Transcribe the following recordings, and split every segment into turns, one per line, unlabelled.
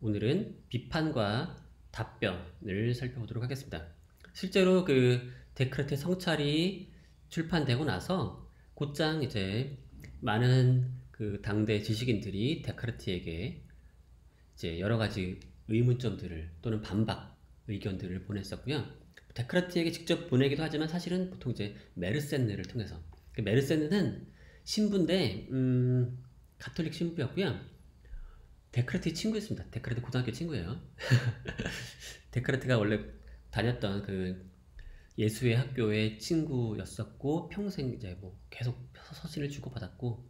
오늘은 비판과 답변을 살펴보도록 하겠습니다. 실제로 그 데카르트의 성찰이 출판되고 나서 곧장 이제 많은 그 당대 지식인들이 데카르트에게 이제 여러 가지 의문점들을 또는 반박 의견들을 보냈었고요. 데카르트에게 직접 보내기도 하지만 사실은 보통 이제 메르센느를 통해서, 그 메르센느는 신부인데 가톨릭 신부였고요. 데카르트의 친구였습니다. 데카르트 고등학교 친구예요. 데카르트가 원래 다녔던 그 예수의 학교의 친구였었고 평생 이제 뭐 계속 서신을 주고받았고,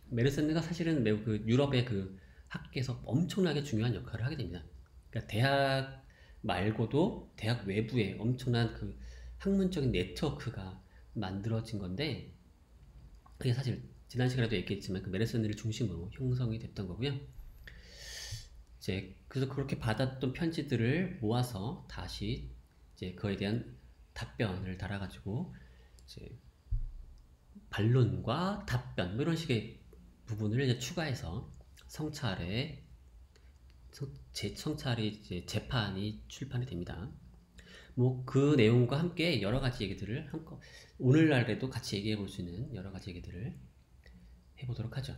메르센느가 사실은 매우 그 유럽의 그 학계에서 엄청나게 중요한 역할을 하게 됩니다. 그러니까 대학 말고도 대학 외부에 엄청난 그 학문적인 네트워크가 만들어진 건데, 그게 사실 지난 시간에도 얘기했지만 그 메르센느를 중심으로 형성이 됐던 거고요. 이제 그래서 그렇게 받았던 편지들을 모아서 다시 이제 그에 대한 답변을 달아가지고 이제 반론과 답변 뭐 이런 식의 부분을 이제 추가해서 성찰이 이제 재판이 출판이 됩니다. 뭐 그 내용과 함께 여러 가지 얘기들을 오늘날에도 같이 얘기해 볼 수 있는 여러 가지 얘기들을 해보도록 하죠.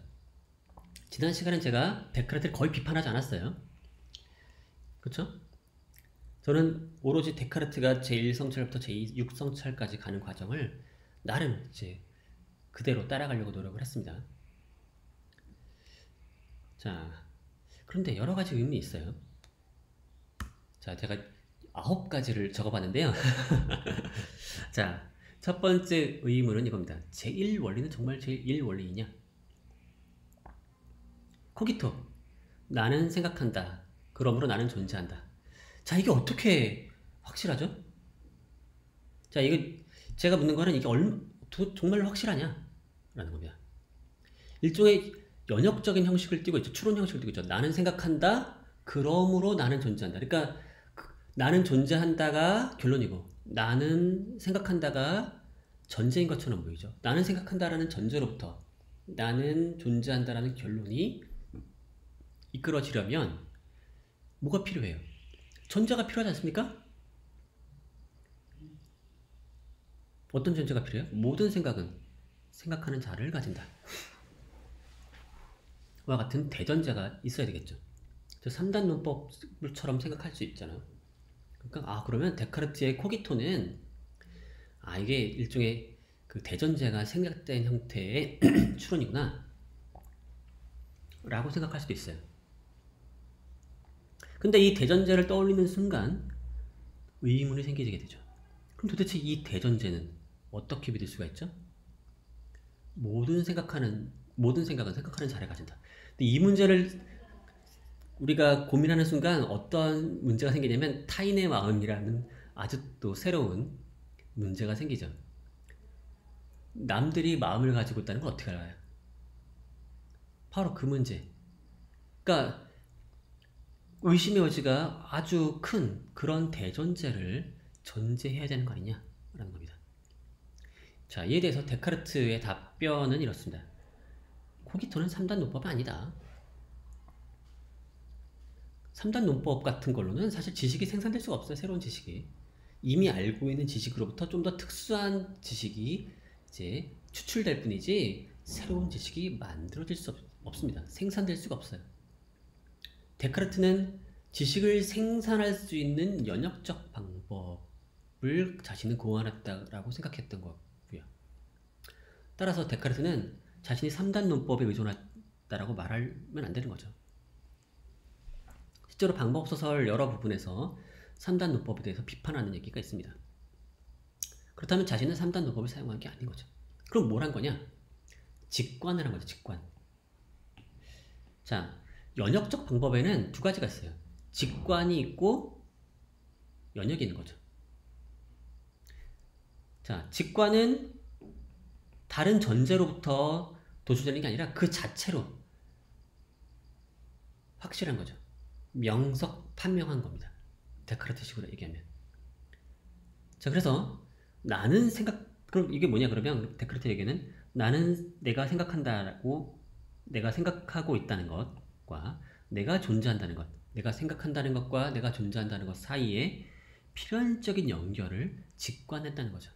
지난 시간엔 제가 데카르트를 거의 비판하지 않았어요. 그렇죠? 저는 오로지 데카르트가 제1성찰부터 제6성찰까지 가는 과정을 나름 이제 그대로 따라가려고 노력을 했습니다. 자, 그런데 여러 가지 의문이 있어요. 자, 제가 9가지를 적어봤는데요. 자, 첫 번째 의문은 이겁니다. 제1원리는 정말 제1원리이냐? 코기토, 나는 생각한다. 그러므로 나는 존재한다. 자, 이게 어떻게 확실하죠? 자, 이거 제가 묻는 거는 이게 정말 확실하냐? 라는 겁니다. 일종의 연역적인 형식을 띠고 있죠. 추론 형식을 띠고 있죠. 나는 생각한다. 그러므로 나는 존재한다. 그러니까 나는 존재한다가 결론이고 나는 생각한다가 전제인 것처럼 보이죠. 나는 생각한다라는 전제로부터 나는 존재한다라는 결론이 이끌어지려면 뭐가 필요해요? 전제가 필요하지 않습니까? 어떤 전제가 필요해요? 모든 생각은 생각하는 자를 가진다. 와 같은 대전제가 있어야 되겠죠. 저 3단 논법처럼 생각할 수 있잖아요. 그러니까 그러면 데카르트의 코기토는 이게 일종의 그 대전제가 생략된 형태의 추론이구나 라고 생각할 수도 있어요. 근데 이 대전제를 떠올리는 순간 의문이 생기게 되죠. 그럼 도대체 이 대전제는 어떻게 믿을 수가 있죠? 모든 생각은 생각하는 자를 가진다. 근데 이 문제를 우리가 고민하는 순간 어떤 문제가 생기냐면 타인의 마음이라는 아주 또 새로운 문제가 생기죠. 남들이 마음을 가지고 있다는 걸 어떻게 알아요? 바로 그 문제. 그러니까 의심의 여지가 아주 큰 그런 대전제를 전제해야 되는 거 아니냐라는 겁니다. 자, 이에 대해서 데카르트의 답변은 이렇습니다. 코기토는 3단 논법이 아니다. 3단 논법 같은 걸로는 사실 지식이 생산될 수가 없어요. 새로운 지식이. 이미 알고 있는 지식으로부터 좀 더 특수한 지식이 이제 추출될 뿐이지 새로운 지식이 만들어질 수 없습니다. 생산될 수가 없어요. 데카르트는 지식을 생산할 수 있는 연역적 방법을 자신은 고안했다라고 생각했던 거고요. 따라서 데카르트는 자신이 3단 논법에 의존했다라고 말하면 안 되는 거죠. 실제로 방법소설 여러 부분에서 3단 논법에 대해서 비판하는 얘기가 있습니다. 그렇다면 자신은 3단 논법을 사용한 게 아닌 거죠. 그럼 뭘 한 거냐? 직관을 한 거죠. 직관. 자, 연역적 방법에는 두 가지가 있어요. 직관이 있고 연역이 있는 거죠. 자, 직관은 다른 전제로부터 도출되는 게 아니라 그 자체로 확실한 거죠. 명석판명한 겁니다. 데카르트식으로 얘기하면. 자, 그래서 나는 그럼 이게 뭐냐 그러면 데카르트 얘기는 나는 내가 생각한다고 내가 생각하고 있다는 것과 내가 존재한다는 것, 내가 생각한다는 것과 내가 존재한다는 것 사이에 필연적인 연결을 직관했다는 거죠.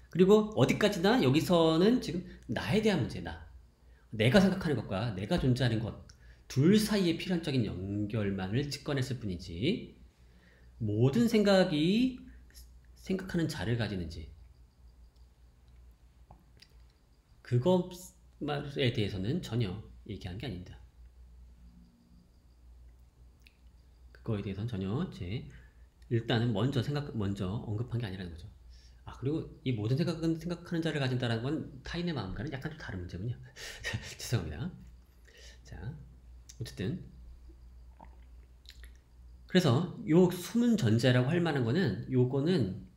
그리고 어디까지나 여기서는 지금 나에 대한 문제다. 내가 생각하는 것과 내가 존재하는 것 둘 사이의 필연적인 연결만을 직관했을 뿐이지 모든 생각이 생각하는 자를 가지는지 그것에 대해서는 전혀 얘기한 게 아닙니다. 그거에 대해서는 전혀 일단은 먼저 언급한 게 아니라는 거죠. 그리고 이 모든 생각은 생각하는 자를 가진다는 건 타인의 마음과는 약간 좀 다른 문제군요. 죄송합니다. 자, 어쨌든 그래서 요 숨은 전제라고 할 만한 거는 요거는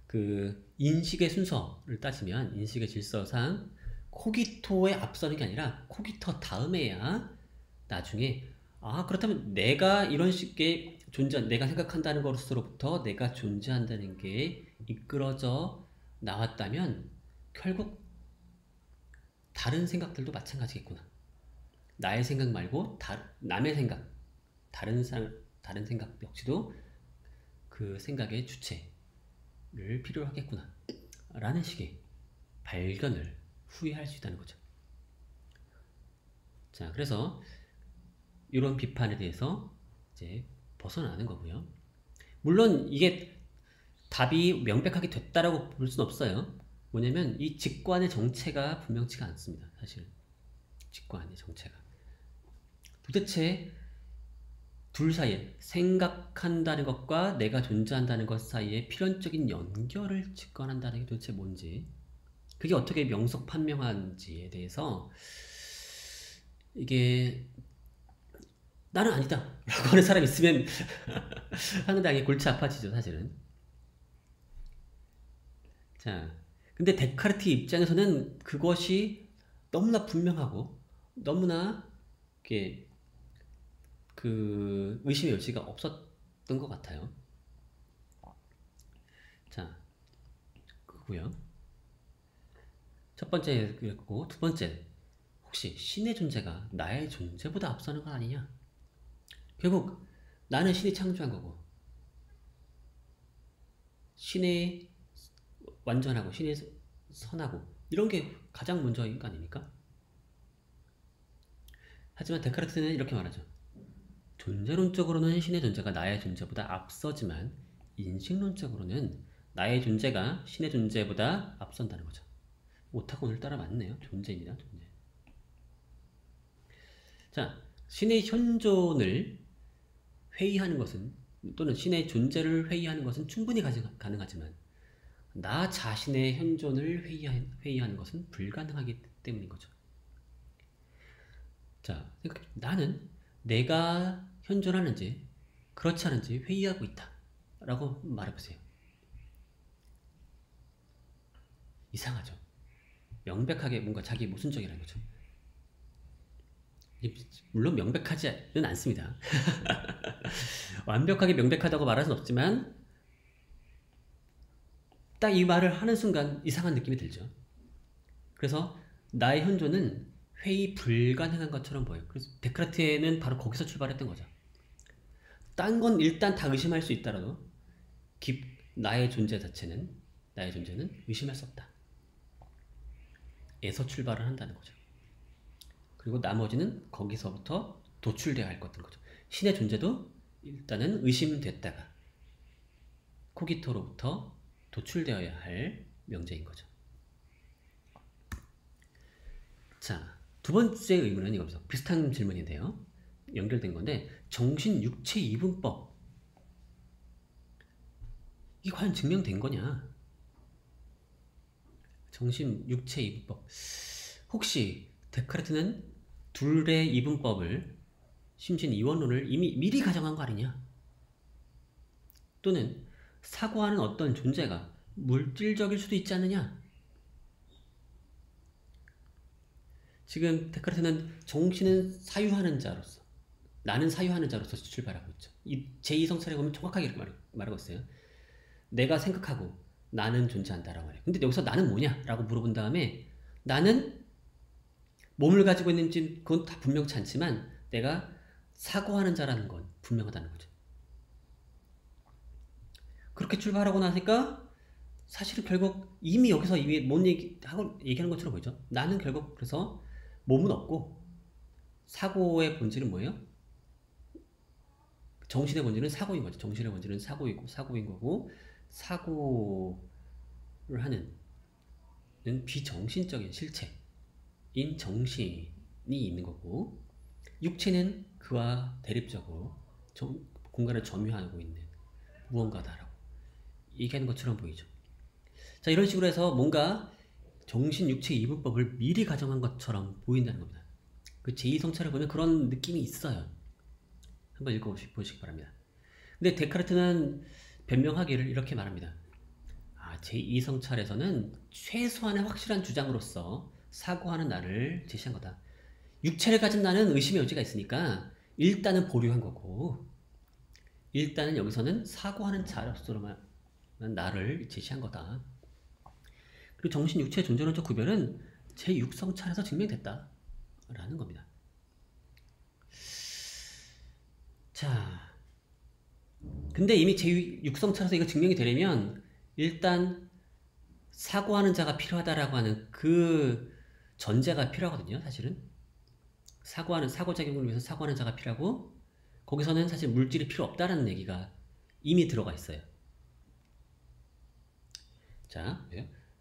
그 인식의 순서를 따지면 인식의 질서상 코기토에 앞서는 게 아니라 코기토 다음에야 나중에 그렇다면 내가 이런 식의 내가 생각한다는 것으로부터 내가 존재한다는 게 이끌어져 나왔다면 결국 다른 생각들도 마찬가지겠구나. 나의 생각 말고 남의 생각, 다른 생각 역시도 그 생각의 주체를 필요로 하겠구나 라는 식의 발견을 후회할 수 있다는 거죠. 자, 그래서 이런 비판에 대해서 이제 벗어나는 거고요. 물론 이게 답이 명백하게 됐다라고 볼 수는 없어요. 뭐냐면 이 직관의 정체가 분명치가 않습니다. 사실 직관의 정체가 도대체 둘 사이에 생각한다는 것과 내가 존재한다는 것 사이에 필연적인 연결을 직관한다는 게 도대체 뭔지 그게 어떻게 명석판명한지에 대해서 이게 나는 아니다 라고 하는 사람이 있으면 상당히 골치 아파지죠 사실은. 자, 근데 데카르트 입장에서는 그것이 너무나 분명하고 너무나 이렇게 그 의심의 여지가 없었던 것 같아요. 자, 그고요. 첫 번째 그랬고 두 번째 혹시 신의 존재가 나의 존재보다 앞서는 건 아니냐? 결국 나는 신이 창조한 거고 신의 완전하고 신의 선하고 이런 게 가장 먼저인 거 아닙니까? 하지만 데카르트는 이렇게 말하죠. 존재론적으로는 신의 존재가 나의 존재보다 앞서지만 인식론적으로는 나의 존재가 신의 존재보다 앞선다는 거죠. 오타가 오늘따라 맞네요. 존재입니다. 존재. 자, 신의 현존을 회의하는 것은 또는 신의 존재를 회의하는 것은 충분히 가능하지만 나 자신의 현존을 회의하는 것은 불가능하기 때문인 거죠. 자, 나는 내가 현존하는지 그렇지 않은지 회의하고 있다 라고 말해보세요. 이상하죠. 명백하게 뭔가 자기 모순적이라는 거죠. 물론 명백하지는 않습니다. 완벽하게 명백하다고 말할 수는 없지만 딱 이 말을 하는 순간 이상한 느낌이 들죠. 그래서 나의 현존은 회의 불가능한 것처럼 보여요. 그래서 데카르트는 바로 거기서 출발했던 거죠. 딴 건 일단 다 의심할 수 있더라도 나의 존재는 의심할 수 없다. 에서 출발을 한다는 거죠. 그리고 나머지는 거기서부터 도출되어야 할 것인 거죠. 신의 존재도 일단은 의심됐다가 코기토로부터 도출되어야 할 명제인 거죠. 자, 두 번째 의문은 이겁니다. 비슷한 질문인데요. 연결된 건데 정신, 육체, 이분법 이게 과연 증명된 거냐? 정신, 육체, 이분법 혹시 데카르트는 둘의 이분법을 심신 이원론을 이미 미리 가정한 거 아니냐? 또는 사고하는 어떤 존재가 물질적일 수도 있지 않느냐? 지금 데카르트는 정신은 사유하는 자로서 나는 사유하는 자로서 출발하고 있죠. 이 제2성찰에 보면 정확하게 이렇게 말하고 있어요. 내가 생각하고 나는 존재한다라고 말해요. 근데 여기서 나는 뭐냐? 라고 물어본 다음에 나는 몸을 가지고 있는지 그건 다 분명치 않지만 내가 사고하는 자라는 건 분명하다는 거죠. 그렇게 출발하고 나니까 사실은 결국 이미 여기서 이미 뭔 얘기하는 것처럼 보이죠. 나는 결국 그래서 몸은 없고 사고의 본질은 뭐예요? 정신의 본질은 사고인 거죠. 정신의 본질은 사고인 거고 사고를 하는 비정신적인 실체인 정신이 있는 거고 육체는 그와 대립적으로 공간을 점유하고 있는 무언가다라고 얘기하는 것처럼 보이죠. 자, 이런 식으로 해서 뭔가 정신, 육체, 이분법을 미리 가정한 것처럼 보인다는 겁니다. 그 제2성찰을 보면 그런 느낌이 있어요. 한번 읽어보시기 바랍니다. 근데 데카르트는 변명하기를 이렇게 말합니다. 제2성찰에서는 최소한의 확실한 주장으로서 사고하는 나를 제시한 거다. 육체를 가진 나는 의심의 여지가 있으니까 일단은 보류한 거고 일단은 여기서는 사고하는 자로서만 나를 제시한 거다. 그리고 정신, 육체의 존재론적 구별은 제6성찰에서 증명됐다 라는 겁니다. 자, 근데 이미 제6성찰에서 이거 증명이 되려면 일단 사고하는 자가 필요하다라고 하는 그 전제가 필요하거든요. 사실은 사고작용을 위해서 사고하는 자가 필요하고 거기서는 사실 물질이 필요 없다라는 얘기가 이미 들어가 있어요. 자,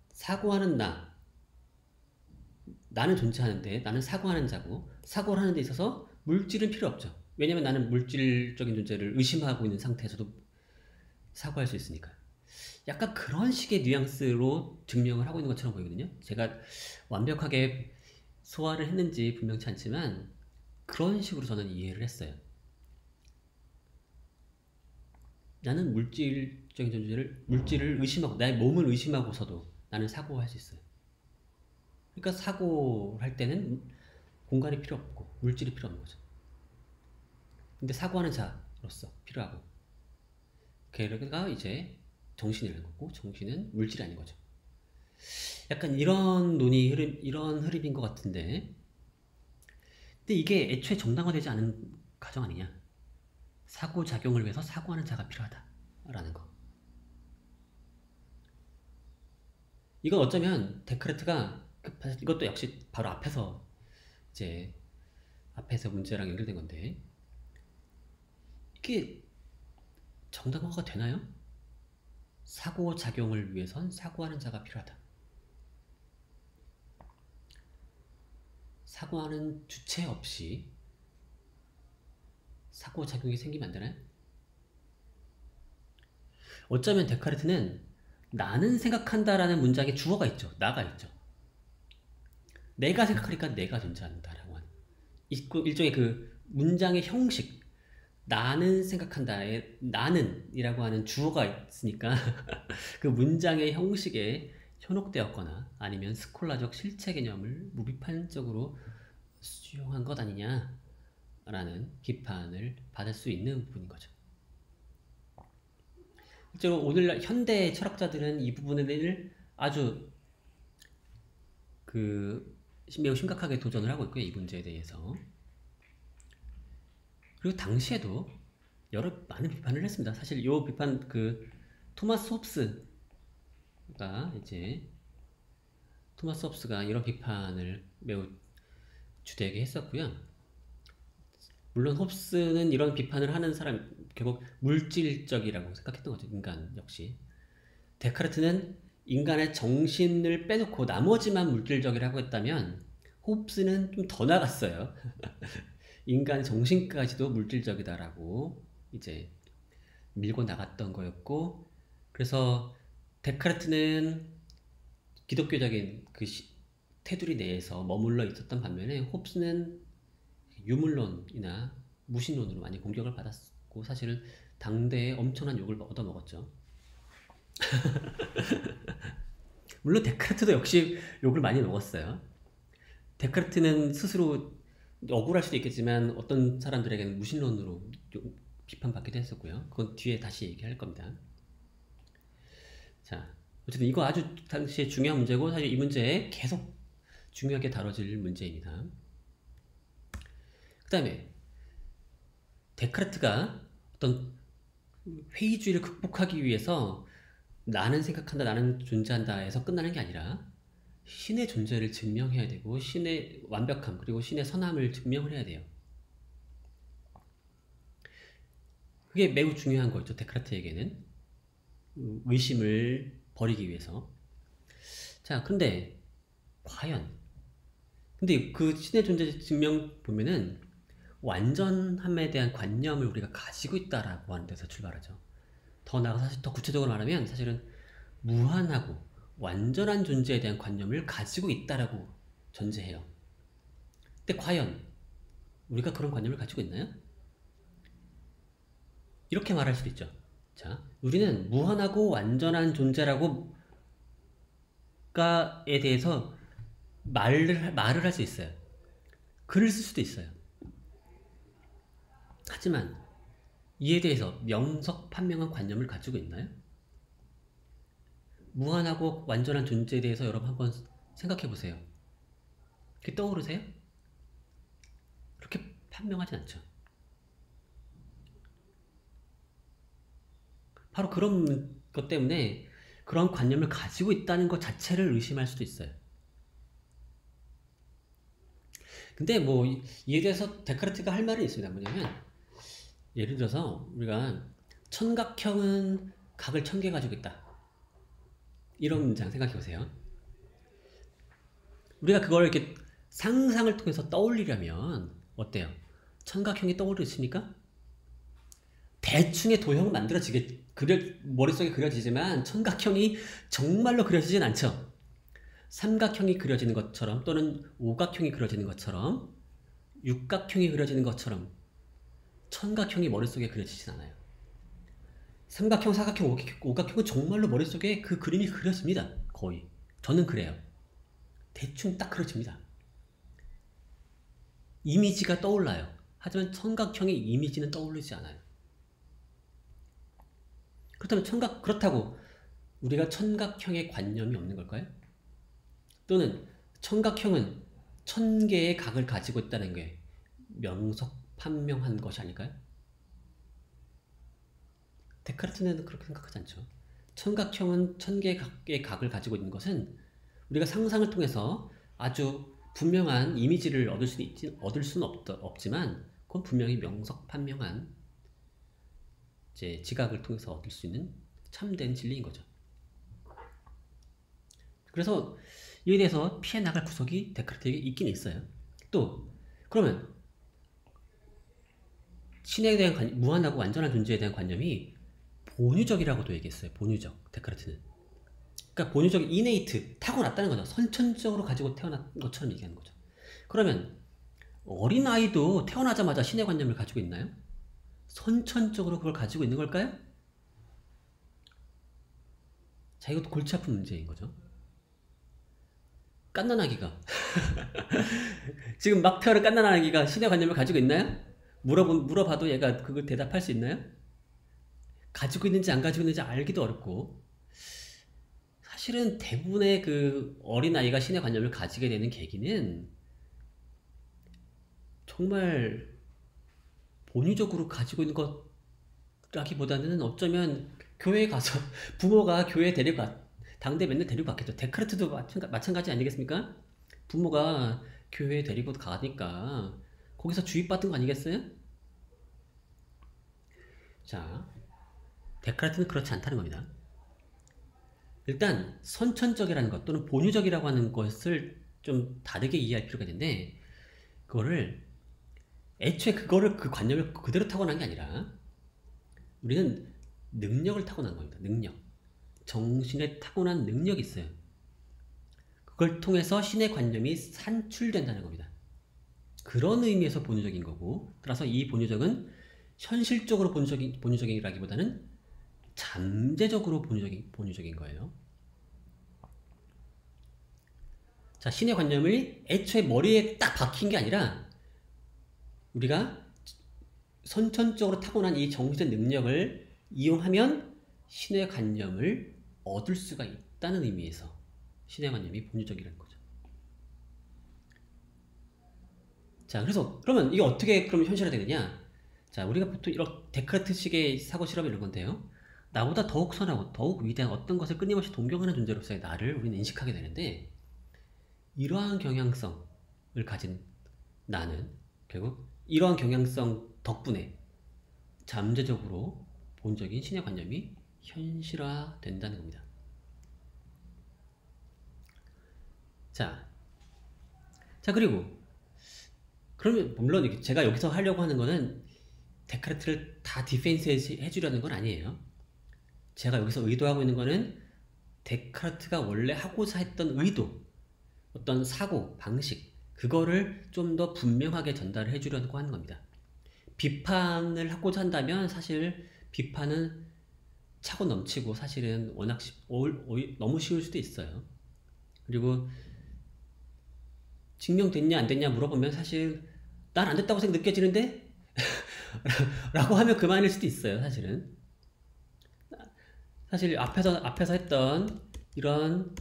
사고하는 나는 존재하는데 나는 사고하는 자고 사고를 하는 데 있어서 물질은 필요 없죠. 왜냐면 나는 물질적인 존재를 의심하고 있는 상태에서도 사고할 수 있으니까. 약간 그런 식의 뉘앙스로 증명을 하고 있는 것처럼 보이거든요. 제가 완벽하게 소화를 했는지 분명치 않지만 그런 식으로 저는 이해를 했어요. 나는 물질적인 존재를 물질을 의심하고 나의 몸을 의심하고서도 나는 사고할 수 있어요. 그러니까 사고할 때는 공간이 필요 없고 물질이 필요 없는 거죠. 근데 사고하는 자로서 필요하고 걔가 이제 정신이라는 거고 정신은 물질이 아닌 거죠. 약간 이런 이런 흐름인 것 같은데 근데 이게 애초에 정당화되지 않은 가정 아니냐. 사고작용을 위해서 사고하는 자가 필요하다라는 거. 이건 어쩌면 데카르트가 이것도 역시 바로 앞에서 문제랑 연결된 건데 이게 정당화가 되나요? 사고작용을 위해선 사고하는 자가 필요하다. 사고하는 주체 없이 사고작용이 생기면 안 되나요? 어쩌면 데카르트는 나는 생각한다라는 문장에 주어가 있죠. 나가 있죠. 내가 생각하니까 내가 존재한다라고 하는 일종의 그 문장의 형식 나는 생각한다에 나는이라고 하는 주어가 있으니까 그 문장의 형식에 현혹되었거나 아니면 스콜라적 실체 개념을 무비판적으로 수용한 것 아니냐라는 비판을 받을 수 있는 부분인 거죠. 실제로 오늘날 현대 철학자들은 이 부분을 아주 매우 심각하게 도전을 하고 있고요. 이 문제에 대해서. 그리고 당시에도 많은 비판을 했습니다. 사실 이 비판 토마스 홉스가 이런 비판을 매우 주되게 했었고요. 물론 홉스는 이런 비판을 하는 사람 결국 물질적이라고 생각했던 거죠. 인간 역시. 데카르트는 인간의 정신을 빼놓고 나머지만 물질적이라고 했다면 홉스는 좀 더 나갔어요. 인간 정신까지도 물질적이다라고 이제 밀고 나갔던 거였고 그래서 데카르트는 기독교적인 테두리 내에서 머물러 있었던 반면에 홉스는 유물론이나 무신론으로 많이 공격을 받았고 사실은 당대에 엄청난 욕을 얻어먹었죠. 물론 데카르트도 역시 욕을 많이 먹었어요. 데카르트는 스스로 억울할 수도 있겠지만 어떤 사람들에게는 무신론으로 비판받기도 했었고요. 그건 뒤에 다시 얘기할 겁니다. 자, 어쨌든 이거 아주 당시에 중요한 문제고 사실 이 문제에 계속 중요하게 다뤄질 문제입니다. 그 다음에 데카르트가 어떤 회의주의를 극복하기 위해서 나는 생각한다, 나는 존재한다 해서 끝나는 게 아니라 신의 존재를 증명해야 되고 신의 완벽함 그리고 신의 선함을 증명을 해야 돼요. 그게 매우 중요한 거죠. 데카르트에게는 의심을 버리기 위해서. 자, 과연 근데 그 신의 존재 증명 보면은 완전함에 대한 관념을 우리가 가지고 있다라고 하는 데서 출발하죠. 더 나아가 사실 더 구체적으로 말하면 사실은 무한하고 완전한 존재에 대한 관념을 가지고 있다라고 전제해요. 근데 과연 우리가 그런 관념을 가지고 있나요? 이렇게 말할 수도 있죠. 자, 우리는 무한하고 완전한 존재라고 가에 대해서 말을 할 수 있어요. 글을 쓸 수도 있어요. 하지만 이에 대해서 명석판명한 관념을 가지고 있나요? 무한하고 완전한 존재에 대해서 여러분 한번 생각해 보세요. 그게 떠오르세요? 그렇게 판명하진 않죠. 바로 그런 것 때문에 그런 관념을 가지고 있다는 것 자체를 의심할 수도 있어요. 근데 뭐 이에 대해서 데카르트가 할 말이 있습니다. 뭐냐면 예를 들어서 우리가 천각형은 각을 1000개 가지고 있다. 이런 문장 생각해 보세요. 우리가 그걸 이렇게 상상을 통해서 떠올리려면 어때요? 천각형이 떠오르십니까? 대충의 도형은 머릿속에 그려지지만 천각형이 정말로 그려지진 않죠. 삼각형이 그려지는 것처럼 또는 오각형이 그려지는 것처럼 육각형이 그려지는 것처럼 천각형이 머릿속에 그려지진 않아요. 삼각형, 사각형, 오각형은 정말로 머릿속에 그 그림이 그려집니다. 거의. 저는 그래요. 대충 딱 그려집니다. 이미지가 떠올라요. 하지만 천각형의 이미지는 떠오르지 않아요. 그렇다고 우리가 천각형의 관념이 없는 걸까요? 또는 천각형은 1000개의 각을 가지고 있다는 게 명석판명한 것이 아닐까요? 데카르트는 그렇게 생각하지 않죠. 천각형은 1000개의 각을 가지고 있는 것은 우리가 상상을 통해서 아주 분명한 이미지를 얻을 수는 없지만 그건 분명히 명석판명한 지각을 통해서 얻을 수 있는 참된 진리인 거죠. 그래서 이에 대해서 피해 나갈 구석이 데카르트에게 있긴 있어요. 또 그러면 신에 대한 무한하고 완전한 존재에 대한 관념이 본유적이라고도 얘기했어요. 본유적, 데카르트는. 그러니까 본유적, 이네이트, 타고났다는 거죠. 선천적으로 가지고 태어난 것처럼 얘기하는 거죠. 그러면 어린아이도 태어나자마자 신의 관념을 가지고 있나요? 선천적으로 그걸 가지고 있는 걸까요? 자, 이것도 골치 아픈 문제인 거죠. 갓난아기가 지금 막 태어난 갓난아기가 신의 관념을 가지고 있나요? 물어봐도 얘가 그걸 대답할 수 있나요? 가지고 있는지 안 가지고 있는지 알기도 어렵고, 사실은 대부분의 그 어린아이가 신의 관념을 가지게 되는 계기는 정말 본의적으로 가지고 있는 것라기보다는 어쩌면 교회에 가서 부모가 교회에 당대 맨날 데리고 갔겠죠. 데카르트도 마찬가지 아니겠습니까? 부모가 교회에 데리고 가니까 거기서 주입받은 거 아니겠어요? 자, 데카르트는 그렇지 않다는 겁니다. 일단 선천적이라는 것 또는 본유적이라고 하는 것을 좀 다르게 이해할 필요가 있는데, 애초에 그 관념을 그대로 타고난 게 아니라 우리는 능력을 타고난 겁니다. 능력. 정신에 타고난 능력이 있어요. 그걸 통해서 신의 관념이 산출된다는 겁니다. 그런 의미에서 본유적인 거고, 따라서 이 본유적은 현실적으로 본유적이라기보다는 잠재적으로 본유적인 거예요. 자, 신의 관념이 애초에 머리에 딱 박힌 게 아니라 우리가 선천적으로 타고난 이 정신의 능력을 이용하면 신의 관념을 얻을 수가 있다는 의미에서 신의 관념이 본유적이라는 거죠. 자, 그러면 이게 어떻게 그럼 현실화 되느냐? 자, 우리가 보통 이런 데카르트식의 사고 실험 이런 건데요. 나보다 더욱 선하고 더욱 위대한 어떤 것을 끊임없이 동경하는 존재로서의 나를 우리는 인식하게 되는데, 이러한 경향성을 가진 나는 결국 이러한 경향성 덕분에 잠재적으로 본적인 신의 관념이 현실화된다는 겁니다. 자, 그리고 그러면 물론 제가 여기서 하려고 하는 거는 데카르트를 다 디펜스 해주려는 건 아니에요. 제가 여기서 의도하고 있는 거는 데카르트가 원래 하고자 했던 의도, 어떤 사고, 방식, 그거를 좀 더 분명하게 전달을 해주려고 하는 겁니다. 비판을 하고자 한다면 사실 비판은 차고 넘치고 사실은 워낙 너무 쉬울 수도 있어요. 그리고 증명됐냐 안 됐냐 물어보면 사실 난 안 됐다고 느껴지는데? 라고 하면 그만일 수도 있어요. 사실은 사실 앞에서 했던 이런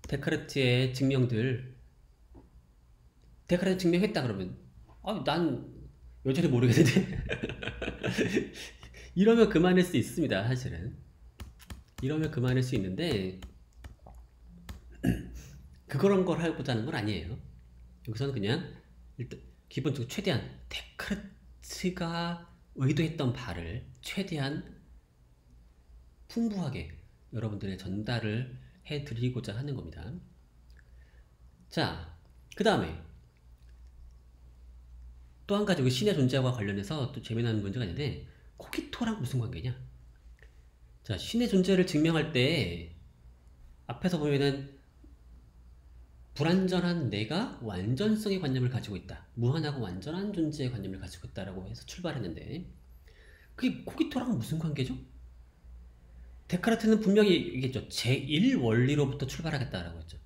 데카르트의 증명들, 데카르트 증명했다 그러면 난 여전히 모르겠는데 이러면 그만일 수 있습니다. 사실은 이러면 그만일 수 있는데 그런 걸 하고자 하는 건 아니에요. 여기서는 그냥 일단 기본적으로 최대한 데카르트가 의도했던 바를 최대한 풍부하게 여러분들의 전달을 해드리고자 하는 겁니다. 자, 그 다음에 또 한 가지 신의 존재와 관련해서 또 재미난 문제가 있는데, 코기토랑 무슨 관계냐? 자, 신의 존재를 증명할 때 앞에서 보면은 불완전한 내가 완전성의 관념을 가지고 있다, 무한하고 완전한 존재의 관념을 가지고 있다라고 해서 출발했는데, 그게 코기토랑 무슨 관계죠? 데카르트는 분명히 얘기했죠. 제1원리로부터 출발하겠다라고 했죠.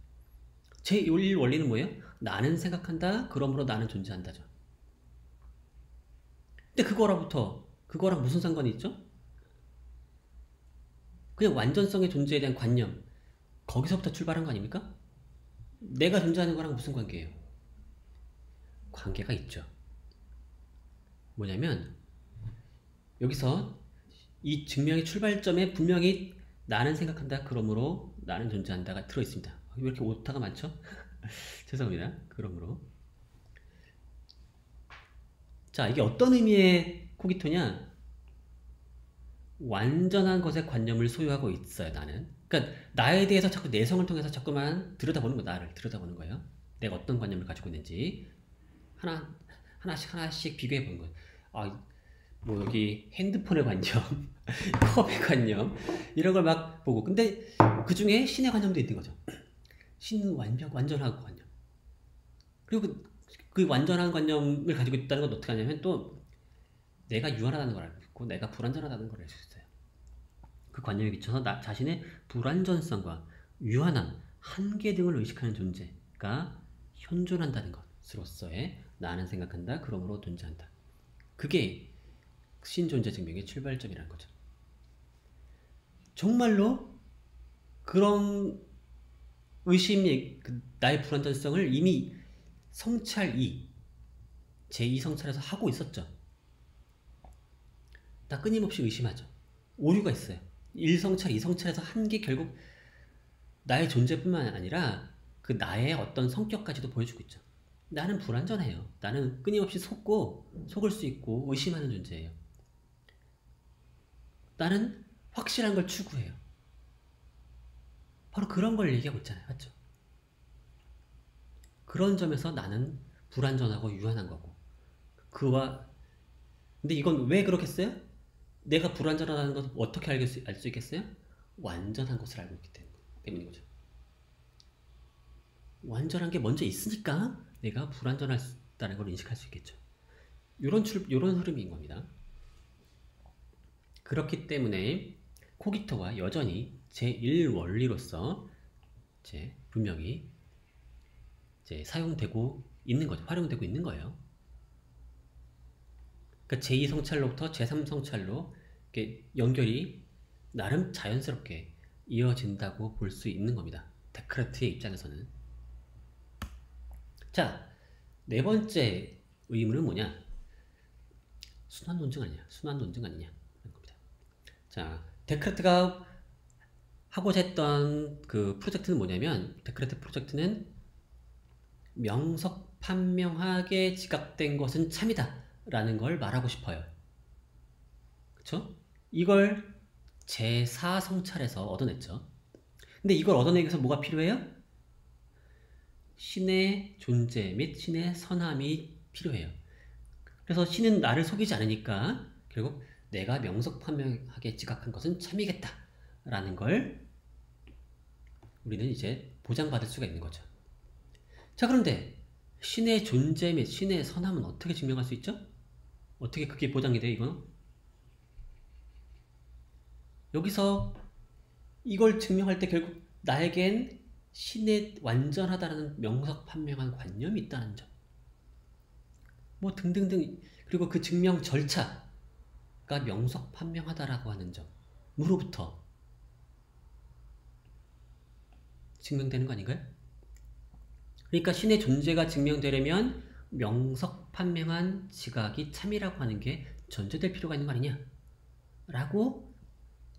제1원리는 뭐예요? 나는 생각한다, 그러므로 나는 존재한다죠. 근데 그거랑 무슨 상관이 있죠? 그냥 완전성의 존재에 대한 관념, 거기서부터 출발한 거 아닙니까? 내가 존재하는 거랑 무슨 관계예요? 관계가 있죠. 뭐냐면 여기서 이 증명의 출발점에 분명히 나는 생각한다, 그러므로 나는 존재한다가 들어있습니다. 왜 이렇게 오타가 많죠? 죄송합니다. 그러므로. 자, 이게 어떤 의미의 코기토냐? 완전한 것의 관념을 소유하고 있어요, 나는. 그러니까 나에 대해서 자꾸 내성을 통해서 자꾸만 들여다보는 거예요. 나를 들여다보는 거예요. 내가 어떤 관념을 가지고 있는지 하나씩 비교해 보는 거예요. 뭐 여기 핸드폰의 관념, 컵의 관념, 이런 걸 막 보고, 근데 그 중에 신의 관념도 있는 거죠. 신은 완전한 관념. 그리고 그 완전한 관념을 가지고 있다는 건 어떻게 하냐면, 또 내가 유한하다는 걸 알고 있고 내가 불완전하다는 걸 알 수 있어요. 그 관념에 비춰서 나 자신의 불완전성과 유한함, 한계 등을 의식하는 존재가 현존한다는 것으로서의 나는 생각한다, 그러므로 존재한다. 그게 신존재 증명의 출발점이라는 거죠. 정말로 그런 의심이, 나의 불완전성을 이미 성찰 2, 제2 성찰에서 하고 있었죠. 나 끊임없이 의심하죠. 오류가 있어요. 1성찰, 2성찰에서 한 게 결국 나의 존재뿐만 아니라 그 나의 어떤 성격까지도 보여주고 있죠. 나는 불완전해요. 나는 끊임없이 속을 수 있고 의심하는 존재예요. 나는 확실한 걸 추구해요. 바로 그런 걸 얘기하고 있잖아요. 맞죠? 그런 점에서 나는 불완전하고 유한한 거고, 근데 이건 왜 그렇겠어요? 내가 불완전하다는 것을 어떻게 알 수 있겠어요? 완전한 것을 알고 있기 때문인 거죠. 완전한 게 먼저 있으니까 내가 불완전하다는 걸 인식할 수 있겠죠. 이런 흐름인 겁니다. 그렇기 때문에 코기토가 여전히 제1원리로서 분명히 사용되고 있는 거죠. 활용되고 있는 거예요. 그러니까 제2성찰로부터 제3성찰로 연결이 나름 자연스럽게 이어진다고 볼 수 있는 겁니다. 데카르트의 입장에서는. 자, 네 번째 의문은 뭐냐? 순환 논증 아니냐? 순환 논증 아니냐? 그런 겁니다. 자, 데카르트가 하고자 했던 그 프로젝트는 뭐냐면, 데카르트 프로젝트는 명석판명하게 지각된 것은 참이다 라는 걸 말하고 싶어요. 그쵸? 이걸 제4성찰에서 얻어냈죠. 근데 이걸 얻어내기 위해서 뭐가 필요해요? 신의 존재 및 신의 선함이 필요해요. 그래서 신은 나를 속이지 않으니까 결국 내가 명석판명하게 지각한 것은 참이겠다 라는 걸 우리는 이제 보장받을 수가 있는 거죠. 자, 그런데 신의 존재 및 신의 선함은 어떻게 증명할 수 있죠? 어떻게 그게 보장이 돼요, 이거는? 여기서 이걸 증명할 때 결국 나에겐 신의 완전하다라는 명석판명한 관념이 있다는 점. 뭐 등등등. 그리고 그 증명 절차가 명석판명하다라고 하는 점으로부터 증명되는 거 아닌가요? 그러니까 신의 존재가 증명되려면 명석판명한 지각이 참이라고 하는 게 전제될 필요가 있는 거 아니냐? 라고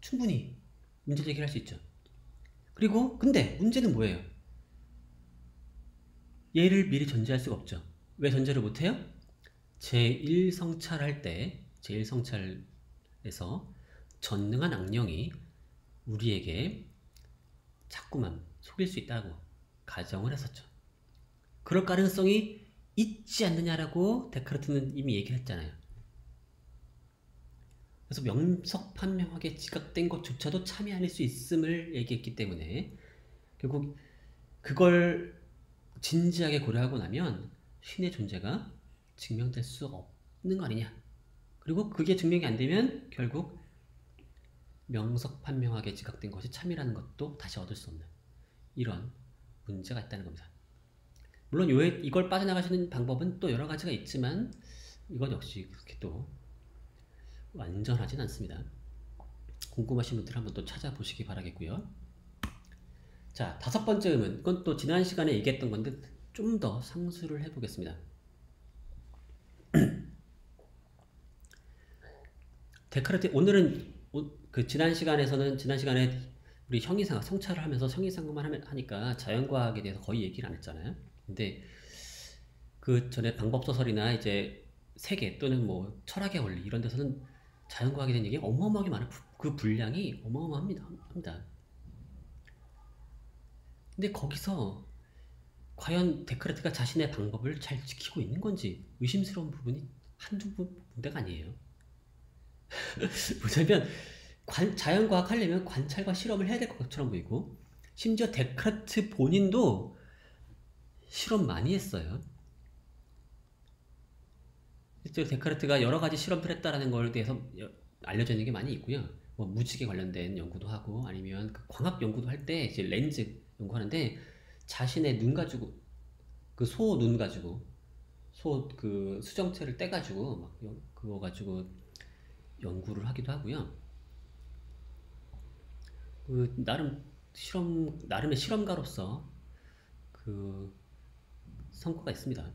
충분히 문제 제기를 할 수 있죠. 그리고 근데 문제는 뭐예요? 얘를 미리 전제할 수가 없죠. 왜 전제를 못해요? 제1성찰 할 때, 제1성찰에서 전능한 악령이 우리에게 자꾸만 속일 수 있다고 가정을 했었죠. 그럴 가능성이 있지 않느냐라고 데카르트는 이미 얘기를 했잖아요. 그래서 명석판명하게 지각된 것조차도 참이 아닐 수 있음을 얘기했기 때문에 결국 그걸 진지하게 고려하고 나면 신의 존재가 증명될 수 없는 거 아니냐. 그리고 그게 증명이 안 되면 결국 명석판명하게 지각된 것이 참이라는 것도 다시 얻을 수 없는 이런 문제가 있다는 겁니다. 물론 이걸 빠져나가시는 방법은 또 여러 가지가 있지만 이건 역시 그렇게 또 완전하진 않습니다. 궁금하신 분들 한번 또 찾아보시기 바라겠고요. 자, 5번째 의문. 이건 또 지난 시간에 얘기했던 건데 좀 더 상수를 해보겠습니다. 데카르트 오늘은 그 지난 시간에 우리 형이상 성찰을 하면서 형이상만 하니까 자연과학에 대해서 거의 얘기를 안 했잖아요. 근데 그 전에 방법소설이나 이제 세계 또는 뭐 철학의 원리 이런 데서는 자연과학에 대한 얘기가 어마어마하게 많은 그 분량이 어마어마합니다. 근데 거기서 과연 데카르트가 자신의 방법을 잘 지키고 있는 건지 의심스러운 부분이 한두 군데가 아니에요. 뭐냐면 자연과학 하려면 관찰과 실험을 해야 될 것처럼 보이고 심지어 데카르트 본인도 실험 많이 했어요. 실제로 데카르트가 여러 가지 실험을 했다라는 거에 대해서 알려져 있는 게 많이 있고요. 뭐 무지개 관련된 연구도 하고 아니면 그 광학 연구도 할 때 이제 렌즈 연구하는데 자신의 눈 가지고 그 소 눈 가지고 소 그 수정체를 떼 가지고 막 그거 가지고 연구를 하기도 하고요. 그 나름의 실험가로서 그 성과가 있습니다.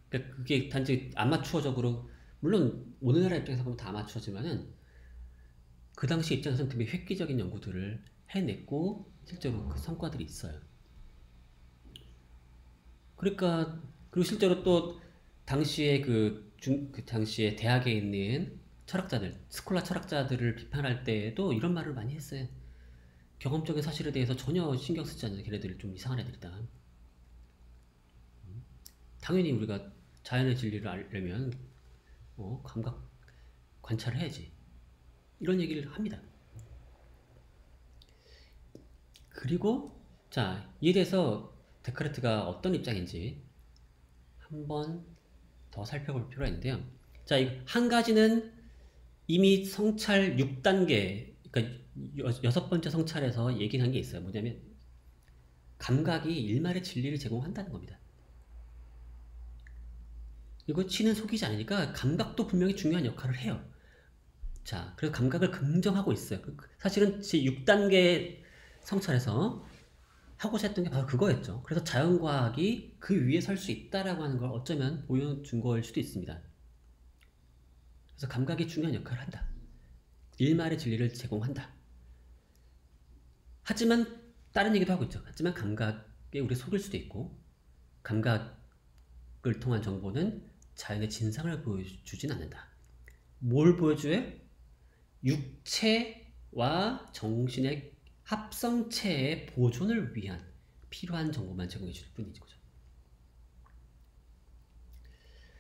그러니까 그게 단지 아마추어적으로 물론 오늘날 입장에서 보면 다 아마추어지만은 그 당시 입장에서는 되게 획기적인 연구들을 해냈고 실제로 그 성과들이 있어요. 그러니까 그리고 실제로 또 당시에 당시에 대학에 있는 철학자들, 스콜라 철학자들을 비판할 때에도 이런 말을 많이 했어요. 경험적인 사실에 대해서 전혀 신경 쓰지 않는 걔네들 좀 이상한 애들이다. 당연히 우리가 자연의 진리를 알려면 감각 관찰을 해야지. 이런 얘기를 합니다. 그리고 자, 이에 대해서 데카르트가 어떤 입장인지 한번 더 살펴볼 필요가 있는데요. 자, 한 가지는 이미 성찰 6단계, 그러니까 6번째 성찰에서 얘기한 게 있어요. 뭐냐면 감각이 일말의 진리를 제공한다는 겁니다. 그리고 신은 속이지 않으니까 감각도 분명히 중요한 역할을 해요. 자, 그래서 감각을 긍정하고 있어요. 사실은 제6단계 성찰에서 하고자 했던 게 바로 그거였죠. 그래서 자연과학이 그 위에 설 수 있다라고 하는 걸 어쩌면 보여준 거일 수도 있습니다. 그래서 감각이 중요한 역할을 한다. 일말의 진리를 제공한다. 하지만 다른 얘기도 하고 있죠. 하지만 감각에 우리 속일 수도 있고 감각을 통한 정보는 자연의 진상을 보여주진 않는다. 뭘 보여줘요? 육체와 정신의 합성체의 보존을 위한 필요한 정보만 제공해 줄 뿐이죠.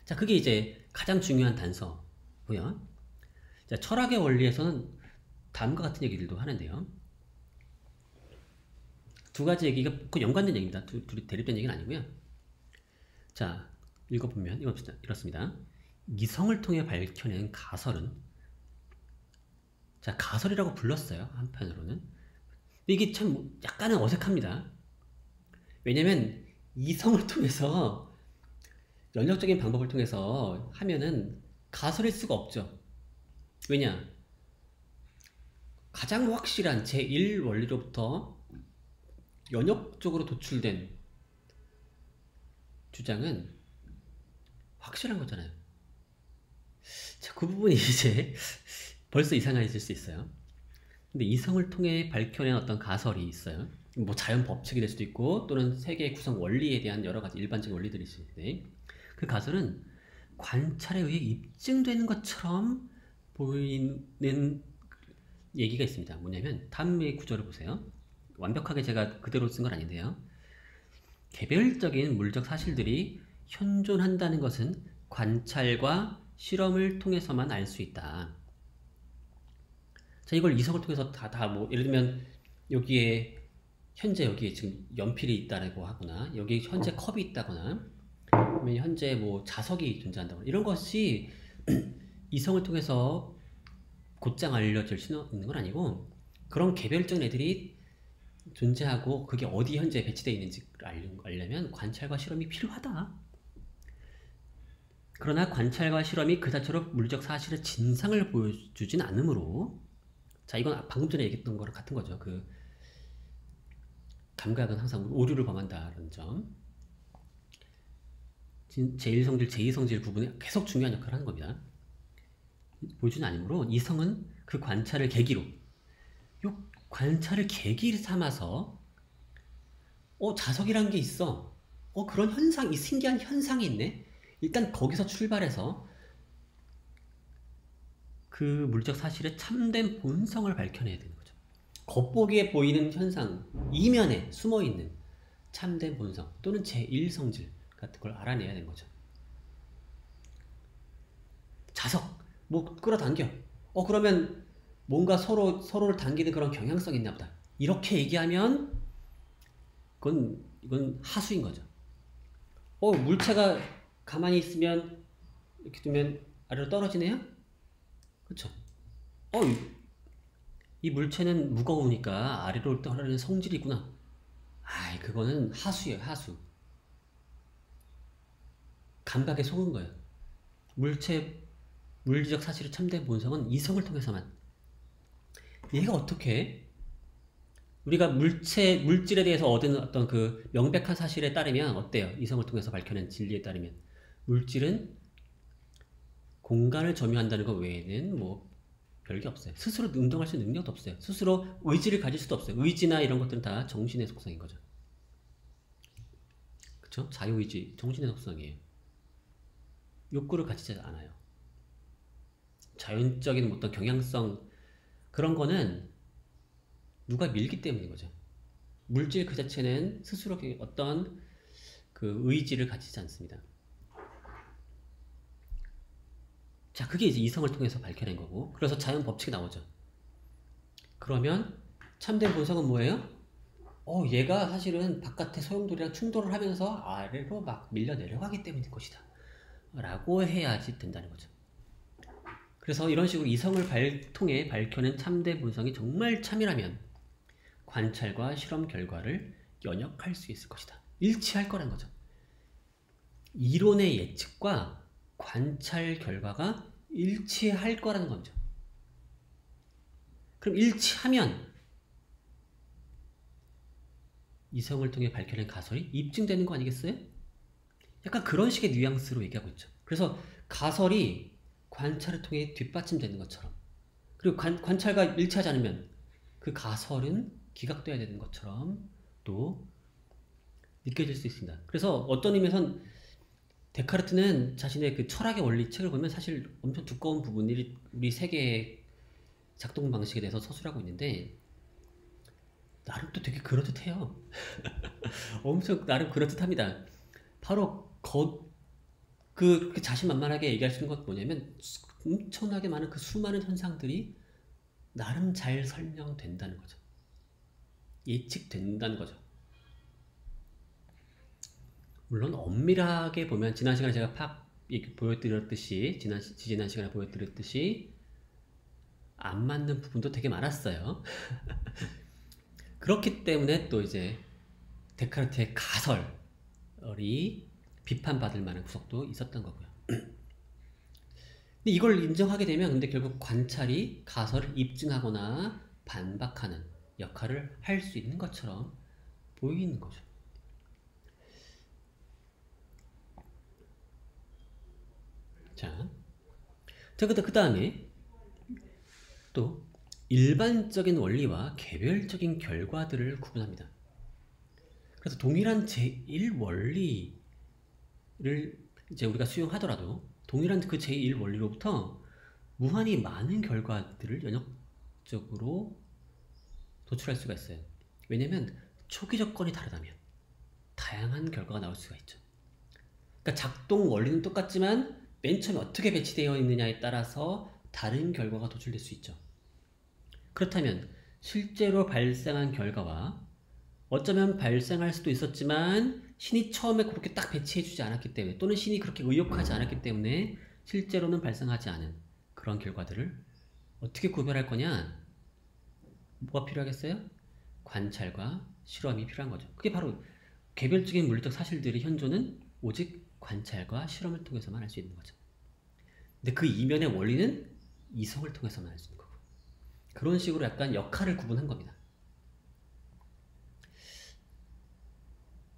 자, 그게 이제 가장 중요한 단서고요. 자, 철학의 원리에서는 다음과 같은 얘기들도 하는데요. 두 가지 얘기가 연관된 얘기입니다. 둘이 대립된 얘기는 아니고요. 자, 읽어보면 이렇습니다. 이성을 통해 밝혀낸 가설은, 자, 가설이라고 불렀어요. 한편으로는. 이게 참 약간은 어색합니다. 왜냐면 이성을 통해서, 연역적인 방법을 통해서 하면은 가설일 수가 없죠. 왜냐? 가장 확실한 제1원리로부터 연역적으로 도출된 주장은 확실한 거잖아요. 자, 그 부분이 이제 벌써 이상해질 수 있어요. 근데 이성을 통해 밝혀낸 어떤 가설이 있어요. 뭐 자연 법칙이 될 수도 있고 또는 세계의 구성 원리에 대한 여러 가지 일반적인 원리들이 있을 때 그 가설은 관찰에 의해 입증되는 것처럼 보이는 얘기가 있습니다. 뭐냐면 다음의 구절을 보세요. 완벽하게 제가 그대로 쓴 건 아닌데요. 개별적인 물적 사실들이 현존한다는 것은 관찰과 실험을 통해서만 알 수 있다. 자, 이걸 이성을 통해서 뭐 예를 들면 여기에 지금 연필이 있다고 하거나 여기 현재 컵이 있다거나 아니면 현재 뭐 자석이 존재한다거나 이런 것이 이성을 통해서 곧장 알려질 수 있는 건 아니고 그런 개별적인 애들이 존재하고 그게 어디 현재 배치되어 있는지 알려면 관찰과 실험이 필요하다. 그러나 관찰과 실험이 그 자체로 물리적 사실의 진상을 보여주진 않으므로, 자, 이건 방금 전에 얘기했던 거랑 같은 거죠. 그 감각은 항상 오류를 범한다는 점. 제1성질, 제2성질 부분에 계속 중요한 역할을 하는 겁니다. 보여주는 아니므로 이성은 그 관찰을 계기로, 요 관찰을 계기 삼아서 자석이란 게 있어. 그런 현상, 이 신기한 현상이 있네. 일단 거기서 출발해서 그 물적 사실의 참된 본성을 밝혀내야 되는 거죠. 겉보기에 보이는 현상, 이면에 숨어있는 참된 본성 또는 제1성질 같은 걸 알아내야 되는 거죠. 자석, 뭐 끌어당겨. 그러면 뭔가 서로를 당기는 그런 경향성이 있나 보다. 이렇게 얘기하면 이건 하수인 거죠. 물체가 가만히 있으면 이렇게 두면 아래로 떨어지네요? 그쵸? 이 물체는 무거우니까 아래로 떨어지는 성질이 있구나. 그거는 하수예요, 하수. 감각에 속은 거예요. 물리적 사실의 참된 본성은 이성을 통해서만. 얘가 어떻게 우리가 물질에 대해서 얻은 어떤 그 명백한 사실에 따르면 어때요? 이성을 통해서 밝혀낸 진리에 따르면 물질은 공간을 점유한다는 것 외에는 뭐 별게 없어요. 스스로 운동할 수 있는 능력도 없어요. 스스로 의지를 가질 수도 없어요. 의지나 이런 것들은 다 정신의 속성인 거죠. 그쵸? 자유의지, 정신의 속성이에요. 욕구를 가지지 않아요. 자연적인 어떤 경향성, 그런 거는 누가 밀기 때문인 거죠. 물질 그 자체는 스스로 어떤 그 의지를 가지지 않습니다. 자, 그게 이제 이성을 통해서 밝혀낸 거고, 그래서 자연 법칙이 나오죠. 그러면 참된 본성은 뭐예요? 얘가 사실은 바깥의 소용돌이랑 충돌을 하면서 아래로 막 밀려 내려가기 때문인 것이다 라고 해야지 된다는 거죠. 그래서 이런 식으로 이성을 통해 밝혀낸 참된 본성이 정말 참이라면 관찰과 실험 결과를 연역할 수 있을 것이다. 일치할 거란 거죠. 이론의 예측과 관찰 결과가 일치할 거라는 거죠. 그럼 일치하면 이성을 통해 밝혀낸 가설이 입증되는 거 아니겠어요? 약간 그런 식의 뉘앙스로 얘기하고 있죠. 그래서 가설이 관찰을 통해 뒷받침되는 것처럼, 그리고 관찰과 일치하지 않으면 그 가설은 기각돼야 되는 것처럼 또 느껴질 수 있습니다. 그래서 어떤 의미에선 데카르트는 자신의 그 철학의 원리 책을 보면 사실 엄청 두꺼운 부분이 우리 세계의 작동 방식에 대해서 서술하고 있는데 나름 또 되게 그럴듯해요. 엄청 나름 그럴듯합니다. 바로 그렇게 자신만만하게 얘기할 수 있는 건 뭐냐면 엄청나게 많은 그 수많은 현상들이 나름 잘 설명된다는 거죠. 예측된다는 거죠. 물론 엄밀하게 보면 지난 시간에 제가 보여드렸듯이 지난 시간에 보여드렸듯이 안 맞는 부분도 되게 많았어요. 그렇기 때문에 또 이제 데카르트의 가설이 비판받을 만한 구석도 있었던 거고요. 근데 이걸 인정하게 되면 근데 결국 관찰이 가설을 입증하거나 반박하는 역할을 할 수 있는 것처럼 보이는 거죠. 자, 그 다음에 또 일반적인 원리와 개별적인 결과들을 구분합니다. 그래서 동일한 제1원리를 이제 우리가 수용하더라도 동일한 그 제1원리로부터 무한히 많은 결과들을 연역적으로 도출할 수가 있어요. 왜냐면 초기 조건이 다르다면 다양한 결과가 나올 수가 있죠. 그러니까 작동 원리는 똑같지만 맨 처음에 어떻게 배치되어 있느냐에 따라서 다른 결과가 도출될 수 있죠. 그렇다면 실제로 발생한 결과와 어쩌면 발생할 수도 있었지만 신이 처음에 그렇게 딱 배치해주지 않았기 때문에 또는 신이 그렇게 의욕하지 않았기 때문에 실제로는 발생하지 않은 그런 결과들을 어떻게 구별할 거냐? 뭐가 필요하겠어요? 관찰과 실험이 필요한 거죠. 그게 바로 개별적인 물리적 사실들의 현존은 오직 관찰과 실험을 통해서만 알 수 있는 거죠. 근데 그 이면의 원리는 이성을 통해서만 알 수 있는 거고. 그런 식으로 약간 역할을 구분한 겁니다.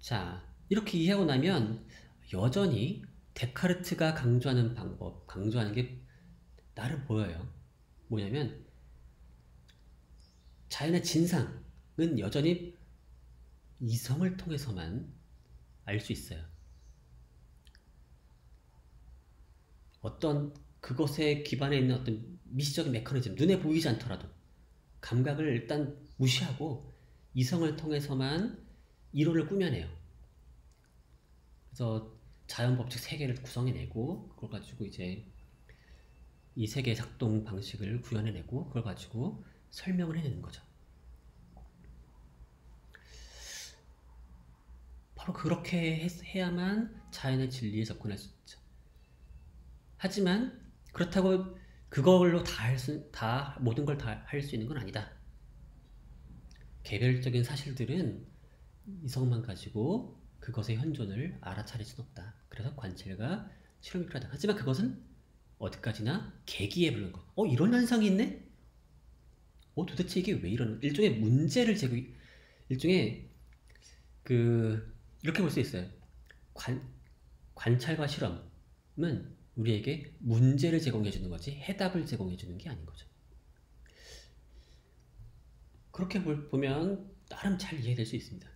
자, 이렇게 이해하고 나면 여전히 데카르트가 강조하는 방법, 강조하는 게 나름 보여요. 뭐냐면 자연의 진상은 여전히 이성을 통해서만 알 수 있어요. 어떤 그것에 기반해 있는 어떤 미시적인 메커니즘, 눈에 보이지 않더라도 감각을 일단 무시하고 이성을 통해서만 이론을 꾸며내요. 그래서 자연 법칙 세계를 구성해내고 그걸 가지고 이제 이 세계의 작동 방식을 구현해내고 그걸 가지고 설명을 해내는 거죠. 바로 그렇게 해야만 자연의 진리에 접근할 수 있죠. 하지만 그렇다고 그걸로 모든 걸 다 할 수 있는 건 아니다. 개별적인 사실들은 이성만 가지고 그것의 현존을 알아차릴 수는 없다. 그래서 관찰과 실험이 필요하다. 하지만 그것은 어디까지나 계기에 불과한 거. 이런 현상이 있네? 도대체 이게 왜 이러는? 일종의 문제를 일종의 이렇게 볼 수 있어요. 관찰과 실험은 우리에게 문제를 제공해 주는 거지 해답을 제공해 주는 게 아닌 거죠. 그렇게 보면 나름 잘 이해될 수 있습니다.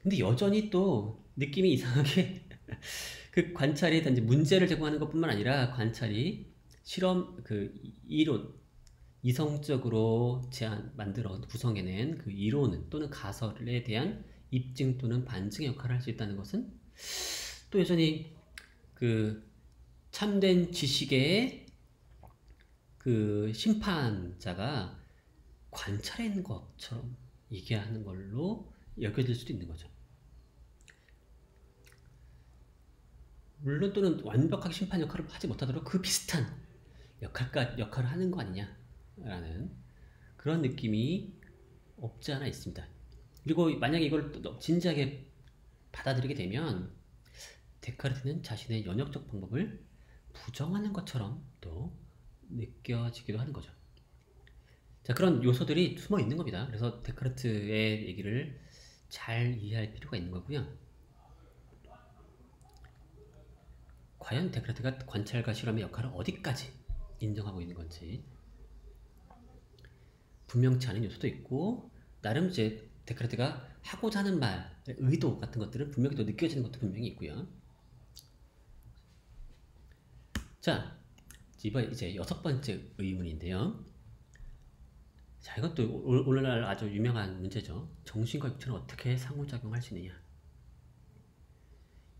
근데 여전히 또 느낌이 이상하게 그 관찰이 단지 문제를 제공하는 것뿐만 아니라 관찰이 실험 이론 이성적으로 만들어 구성해낸 그 이론 또는 가설에 대한 입증 또는 반증의 역할을 할 수 있다는 것은 또 여전히 참된 지식의 심판자가 관찰한 것처럼 얘기하는 걸로 여겨질 수도 있는 거죠. 물론 또는 완벽하게 심판 역할을 하지 못하더라도 그 비슷한 역할을 하는 거 아니냐라는 그런 느낌이 없지 않아 있습니다. 그리고 만약에 이걸 또 진지하게 받아들이게 되면 데카르트는 자신의 연역적 방법을 부정하는 것처럼 또 느껴지기도 하는 거죠. 자, 그런 요소들이 숨어 있는 겁니다. 그래서 데카르트의 얘기를 잘 이해할 필요가 있는 거고요. 과연 데카르트가 관찰과 실험의 역할을 어디까지 인정하고 있는 건지 분명치 않은 요소도 있고 나름 이제 데카르트가 하고자 하는 말의 의도 같은 것들은 분명히 또 느껴지는 것도 분명히 있고요. 자, 이번 이제 6번째 의문인데요. 자, 이것도 오늘날 아주 유명한 문제죠. 정신과 육체는 어떻게 상호작용할 수 있느냐.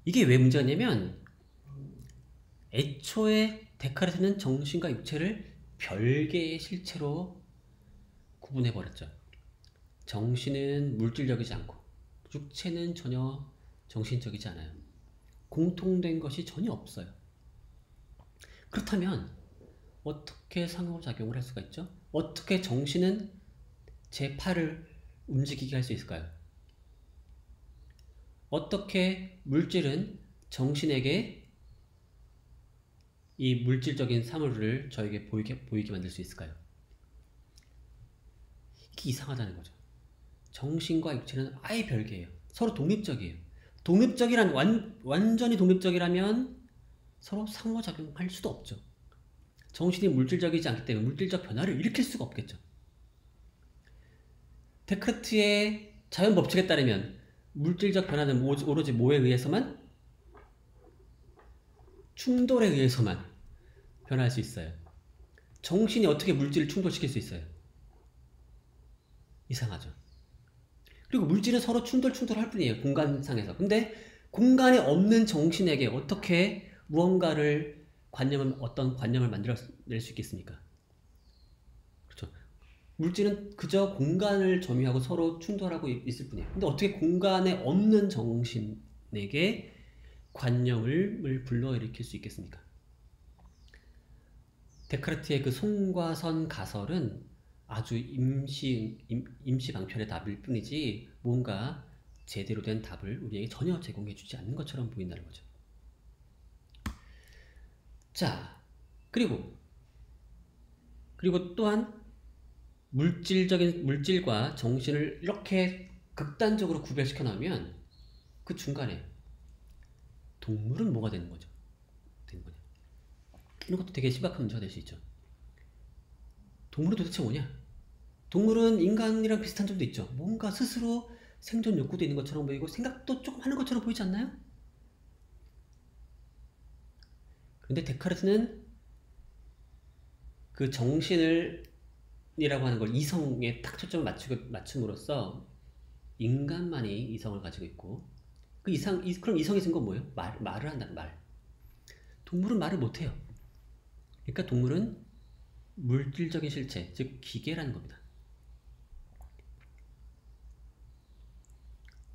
이게 왜 문제냐면 애초에 데카르트는 정신과 육체를 별개의 실체로 구분해버렸죠. 정신은 물질적이지 않고 육체는 전혀 정신적이지 않아요. 공통된 것이 전혀 없어요. 그렇다면 어떻게 상호작용을 할 수가 있죠? 어떻게 정신은 제 팔을 움직이게 할 수 있을까요? 어떻게 물질은 정신에게 이 물질적인 사물을 저에게 보이게 만들 수 있을까요? 이게 이상하다는 거죠. 정신과 육체는 아예 별개예요. 서로 독립적이에요. 독립적이란 완전히 독립적이라면 서로 상호작용할 수도 없죠. 정신이 물질적이지 않기 때문에 물질적 변화를 일으킬 수가 없겠죠. 데카르트의 자연 법칙에 따르면 물질적 변화는 오로지 뭐에 의해서만? 충돌에 의해서만 변화할 수 있어요. 정신이 어떻게 물질을 충돌시킬 수 있어요? 이상하죠. 그리고 물질은 서로 충돌할 뿐이에요. 공간상에서. 근데 공간에 없는 정신에게 어떻게 무언가를 어떤 관념을 만들어낼 수 있겠습니까? 그렇죠. 물질은 그저 공간을 점유하고 서로 충돌하고 있을 뿐이에요. 근데 어떻게 공간에 없는 정신에게 관념을 불러일으킬 수 있겠습니까? 데카르트의 그 송과 선 가설은 아주 임시방편의 답일 뿐이지 뭔가 제대로 된 답을 우리에게 전혀 제공해주지 않는 것처럼 보인다는 거죠. 자, 그리고 또한 물질과 정신을 이렇게 극단적으로 구별시켜 놓으면 그 중간에 동물은 뭐가 되는 거죠? 이런 것도 되게 심각한 문제가 될 수 있죠. 동물은 도대체 뭐냐? 동물은 인간이랑 비슷한 점도 있죠. 뭔가 스스로 생존 욕구도 있는 것처럼 보이고 생각도 조금 하는 것처럼 보이지 않나요? 근데 데카르트는 그 정신을 이라고 하는 걸 이성에 딱 초점을 맞춤으로써 인간만이 이성을 가지고 있고 그럼 이성이 쓴 건 뭐예요? 말을 한다는 말. 동물은 말을 못해요. 그러니까 동물은 물질적인 실체, 즉 기계라는 겁니다.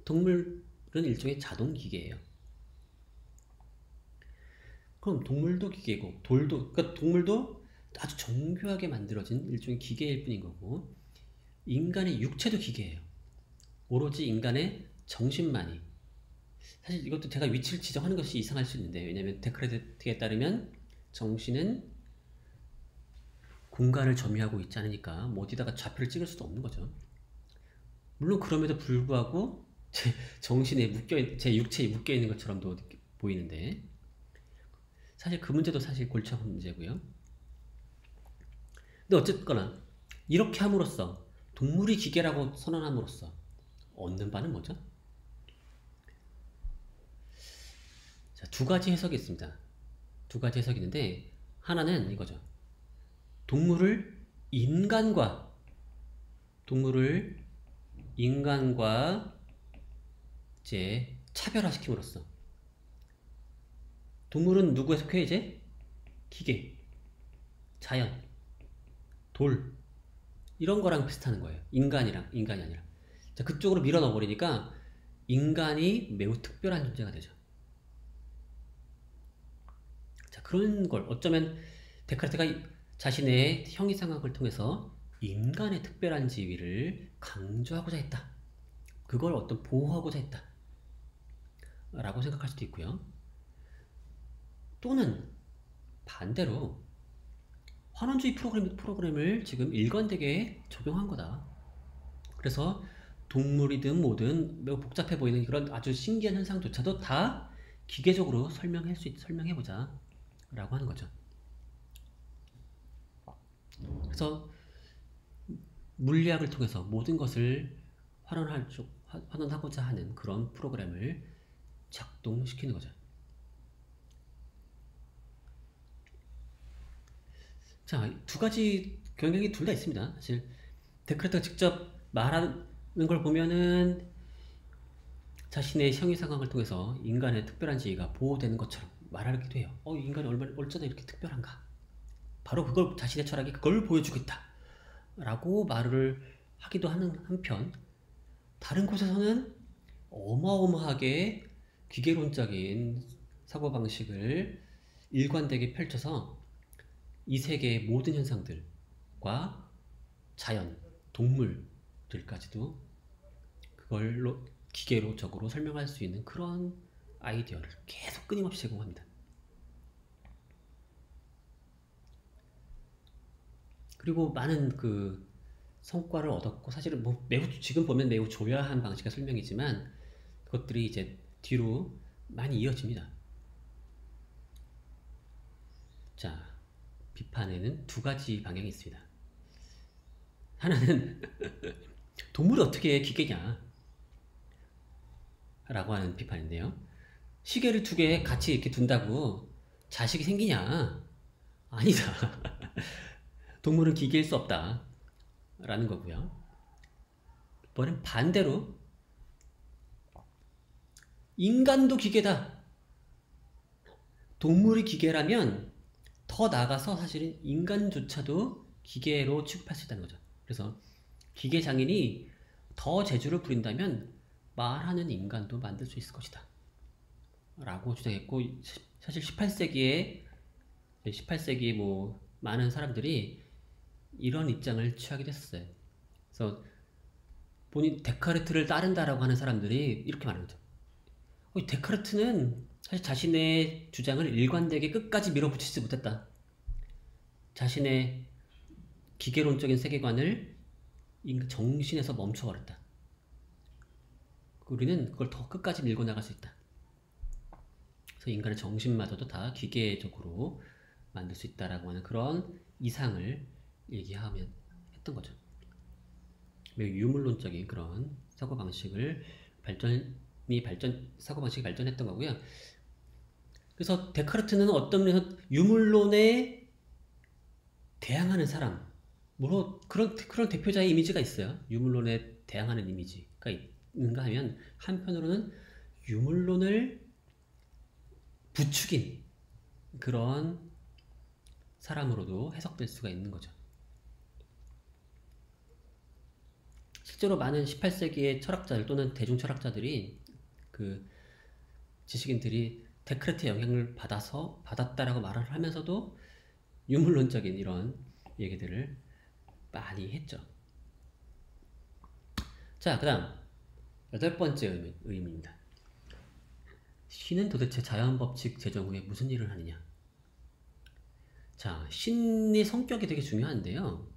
동물은 일종의 자동 기계예요. 그럼 동물도 기계고 그러니까 동물도 아주 정교하게 만들어진 일종의 기계일 뿐인 거고 인간의 육체도 기계예요. 오로지 인간의 정신만이. 사실 이것도 제가 위치를 지정하는 것이 이상할 수 있는데 왜냐하면 데카르트에 따르면 정신은 공간을 점유하고 있지 않으니까 뭐 어디다가 좌표를 찍을 수도 없는 거죠. 물론 그럼에도 불구하고 제 육체에 묶여있는 것처럼도 보이는데 사실 그 문제도 사실 골치 아픈 문제고요. 근데 어쨌거나 이렇게 함으로써 동물이 기계라고 선언함으로써 얻는 바는 뭐죠? 자, 두 가지 해석이 있습니다. 두 가지 해석이 있는데 하나는 이거죠. 동물을 인간과 이제 차별화시킴으로써 동물은 누구에 속해 이제? 기계, 자연, 돌 이런 거랑 비슷한 거예요. 인간이 아니라. 자, 그쪽으로 밀어 넣어 버리니까 인간이 매우 특별한 존재가 되죠. 자, 그런 걸 어쩌면 데카르트가 자신의 형이상학을 통해서 인간의 특별한 지위를 강조하고자 했다. 그걸 보호하고자 했다. 라고 생각할 수도 있고요. 또는 반대로 환원주의 프로그램을 지금 일관되게 적용한 거다. 그래서 동물이든 뭐든 매우 복잡해 보이는 그런 아주 신기한 현상조차도 다 기계적으로 설명해보자 라고 하는 거죠. 그래서 물리학을 통해서 모든 것을 환원하고자 하는 그런 프로그램을 작동시키는 거죠. 자, 두 가지 경향이 둘 다 있습니다. 사실 데카르트가 직접 말하는 걸 보면은 자신의 형이 상황을 통해서 인간의 특별한 지위가 보호되는 것처럼 말하기도 해요. 인간이 어쩌다 이렇게 특별한가? 바로 그걸 자신의 철학이 그걸 보여주겠다 라고 말을 하기도 하는 한편, 다른 곳에서는 어마어마하게 기계론적인 사고방식을 일관되게 펼쳐서 이 세계의 모든 현상들과 자연, 동물들까지도 그걸로 기계로적으로 설명할 수 있는 그런 아이디어를 계속 끊임없이 제공합니다. 그리고 많은 그 성과를 얻었고, 사실은 뭐 매우 지금 보면 매우 조야한 방식의 설명이지만 그것들이 이제 뒤로 많이 이어집니다. 자, 비판에는 두 가지 방향이 있습니다. 하나는 동물이 어떻게 기계냐 라고 하는 비판인데요. 시계를 두 개 같이 이렇게 둔다고 자식이 생기냐? 아니다. 동물은 기계일 수 없다 라는 거고요. 이번엔 반대로 인간도 기계다. 동물이 기계라면 더 나아가서 사실은 인간조차도 기계로 취급할 수 있다는 거죠. 그래서 기계 장인이 더 재주를 부린다면 말하는 인간도 만들 수 있을 것이다 라고 주장했고, 사실 18세기에 뭐 많은 사람들이 이런 입장을 취하게 됐어요. 그래서 본인 데카르트를 따른다라고 하는 사람들이 이렇게 말하는 거죠. 데카르트는 사실 자신의 주장을 일관되게 끝까지 밀어붙이지 못했다. 자신의 기계론적인 세계관을 정신에서 멈춰버렸다. 우리는 그걸 더 끝까지 밀고 나갈 수 있다. 그래서 인간의 정신마저도 다 기계적으로 만들 수 있다라고 하는 그런 이상을 얘기하면 했던 거죠. 매우 유물론적인 그런 사고방식이 발전했던 거고요. 그래서 데카르트는 어떤 면에서 유물론에 대항하는 사람, 뭐 그런 대표자의 이미지가 있어요. 유물론에 대항하는 이미지가 있는가 하면, 한편으로는 유물론을 부추긴 그런 사람으로도 해석될 수가 있는 거죠. 실제로 많은 18세기의 철학자들 또는 대중철학자들이, 그 지식인들이 데카르트의 영향을 받았다라고 말을 하면서도 유물론적인 이런 얘기들을 많이 했죠. 자, 그 다음 8번째 의문입니다. 신은 도대체 자연법칙 제정 후에 무슨 일을 하느냐? 자, 신의 성격이 되게 중요한데요.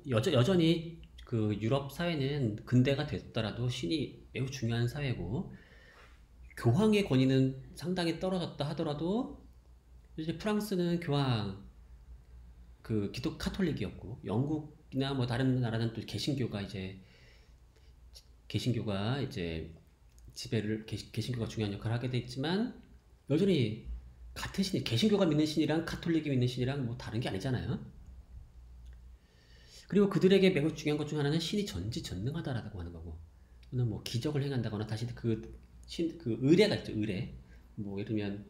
여전히 그 유럽 사회는 근대가 됐더라도 신이 매우 중요한 사회고, 교황의 권위는 상당히 떨어졌다 하더라도 이제 프랑스는 교황 그 기독 카톨릭이었고, 영국이나 뭐 다른 나라는 또 개신교가 개신교가 중요한 역할을 하게 됐지만, 여전히 같은 신이, 개신교가 믿는 신이랑 카톨릭이 믿는 신이랑 뭐 다른 게 아니잖아요. 그리고 그들에게 매우 중요한 것 중 하나는 신이 전지전능하다라고 하는 거고, 또는 뭐 기적을 행한다거나 다시 그 의례가 있죠. 의례. 뭐 예를 들면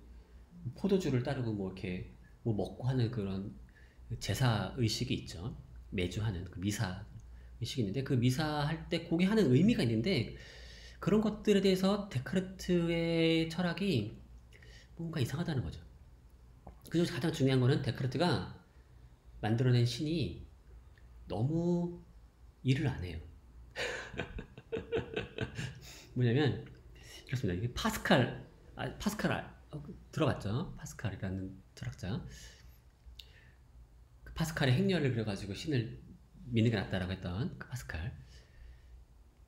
포도주를 따르고 뭐 이렇게 뭐 먹고 하는 그런 제사 의식이 있죠. 매주 하는 그 미사 의식이 있는데, 그 미사 할 때 그게 하는 의미가 있는데, 그런 것들에 대해서 데카르트의 철학이 뭔가 이상하다는 거죠. 그중에서 가장 중요한 거는 데카르트가 만들어낸 신이 너무 일을 안 해요. 뭐냐면 이렇습니다. 이게 파스칼 들어봤죠? 파스칼이라는 철학자. 그 파스칼의 행렬을 그려가지고 신을 믿는 게 낫다라고 했던 그 파스칼.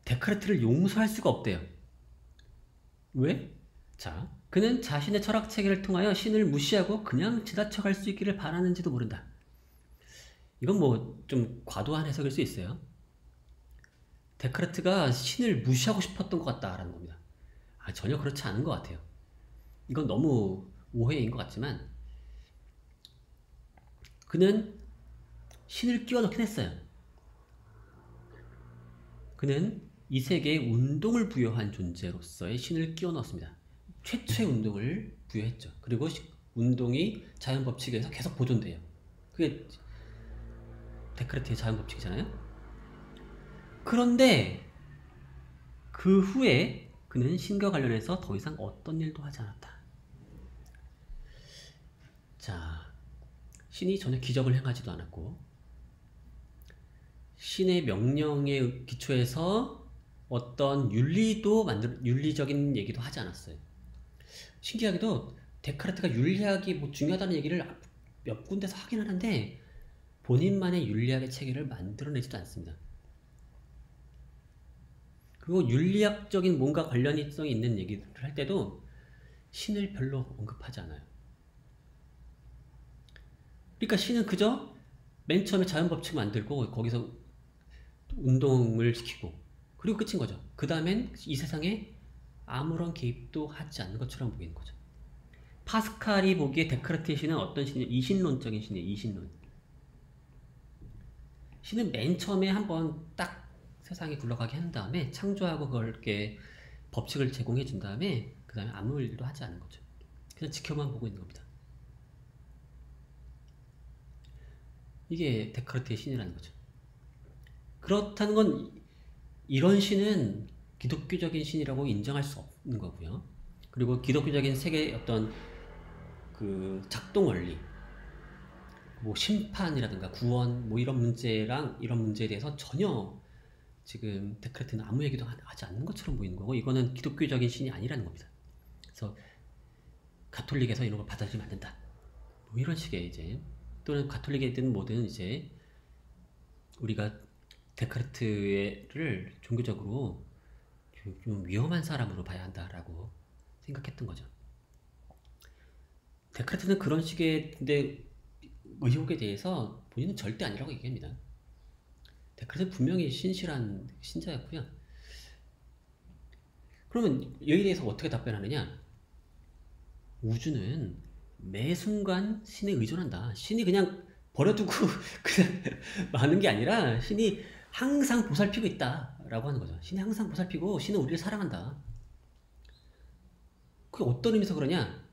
데카르트를 용서할 수가 없대요. 왜? 자, 그는 자신의 철학 체계를 통하여 신을 무시하고 그냥 지나쳐갈 수 있기를 바라는지도 모른다. 이건 뭐 좀 과도한 해석일 수 있어요. 데카르트가 신을 무시하고 싶었던 것 같다라는 겁니다. 전혀 그렇지 않은 것 같아요. 이건 너무 오해인 것 같지만 그는 신을 끼워 넣긴 했어요. 그는 이 세계에 운동을 부여한 존재로서의 신을 끼워 넣었습니다. 최초의 운동을 부여했죠. 그리고 운동이 자연 법칙에서 계속 보존돼요. 그게 데카르트의 자연 법칙이잖아요. 그런데 그 후에 그는 신과 관련해서 더 이상 어떤 일도 하지 않았다. 자, 신이 전혀 기적을 행하지도 않았고 신의 명령에 기초해서 어떤 윤리적인 얘기도 하지 않았어요. 신기하게도 데카르트가 윤리학이 뭐 중요하다는 얘기를 몇 군데서 하긴 하는데 본인만의 윤리학의 체계를 만들어내지도 않습니다. 그리고 윤리학적인 뭔가 관련성이 있는 얘기를 할 때도 신을 별로 언급하지 않아요. 그러니까 신은 그저 맨 처음에 자연법칙 만들고 거기서 운동을 시키고 그리고 끝인 거죠. 그 다음엔 이 세상에 아무런 개입도 하지 않는 것처럼 보이는 거죠. 파스칼이 보기에 데카르트의 신은 어떤 신이냐? 이신론적인 신이에요. 이신론. 신은 맨 처음에 한번 딱 세상에 굴러가게 한 다음에 창조하고 그걸게 법칙을 제공해 준 다음에 그 다음에 아무 일도 하지 않은 거죠. 그냥 지켜만 보고 있는 겁니다. 이게 데카르트의 신이라는 거죠. 그렇다는 건 이런 신은 기독교적인 신이라고 인정할 수 없는 거고요. 그리고 기독교적인 세계의 어떤 그 작동 원리, 뭐 심판이라든가 구원, 뭐 이런 문제에 대해서 전혀 지금 데카르트는 아무 얘기도 하지 않는 것처럼 보이는 거고, 이거는 기독교적인 신이 아니라는 겁니다. 그래서 가톨릭에서 이런 걸 받아들이면 안 된다. 뭐 이런 식의 이제, 또는 가톨릭이든 뭐든 이제 우리가 데카르트를 종교적으로 좀 위험한 사람으로 봐야 한다라고 생각했던 거죠. 데카르트는 그런 식의 의혹에 대해서 본인은 절대 아니라고 얘기합니다. 데카르트는 분명히 신실한 신자였고요. 그러면 여기에 대해서 어떻게 답변하느냐? 우주는 매 순간 신에 의존한다. 신이 그냥 버려두고 그냥 많은 게 아니라 신이 항상 보살피고 있다라고 하는 거죠. 신이 항상 보살피고 신은 우리를 사랑한다. 그게 어떤 의미에서 그러냐?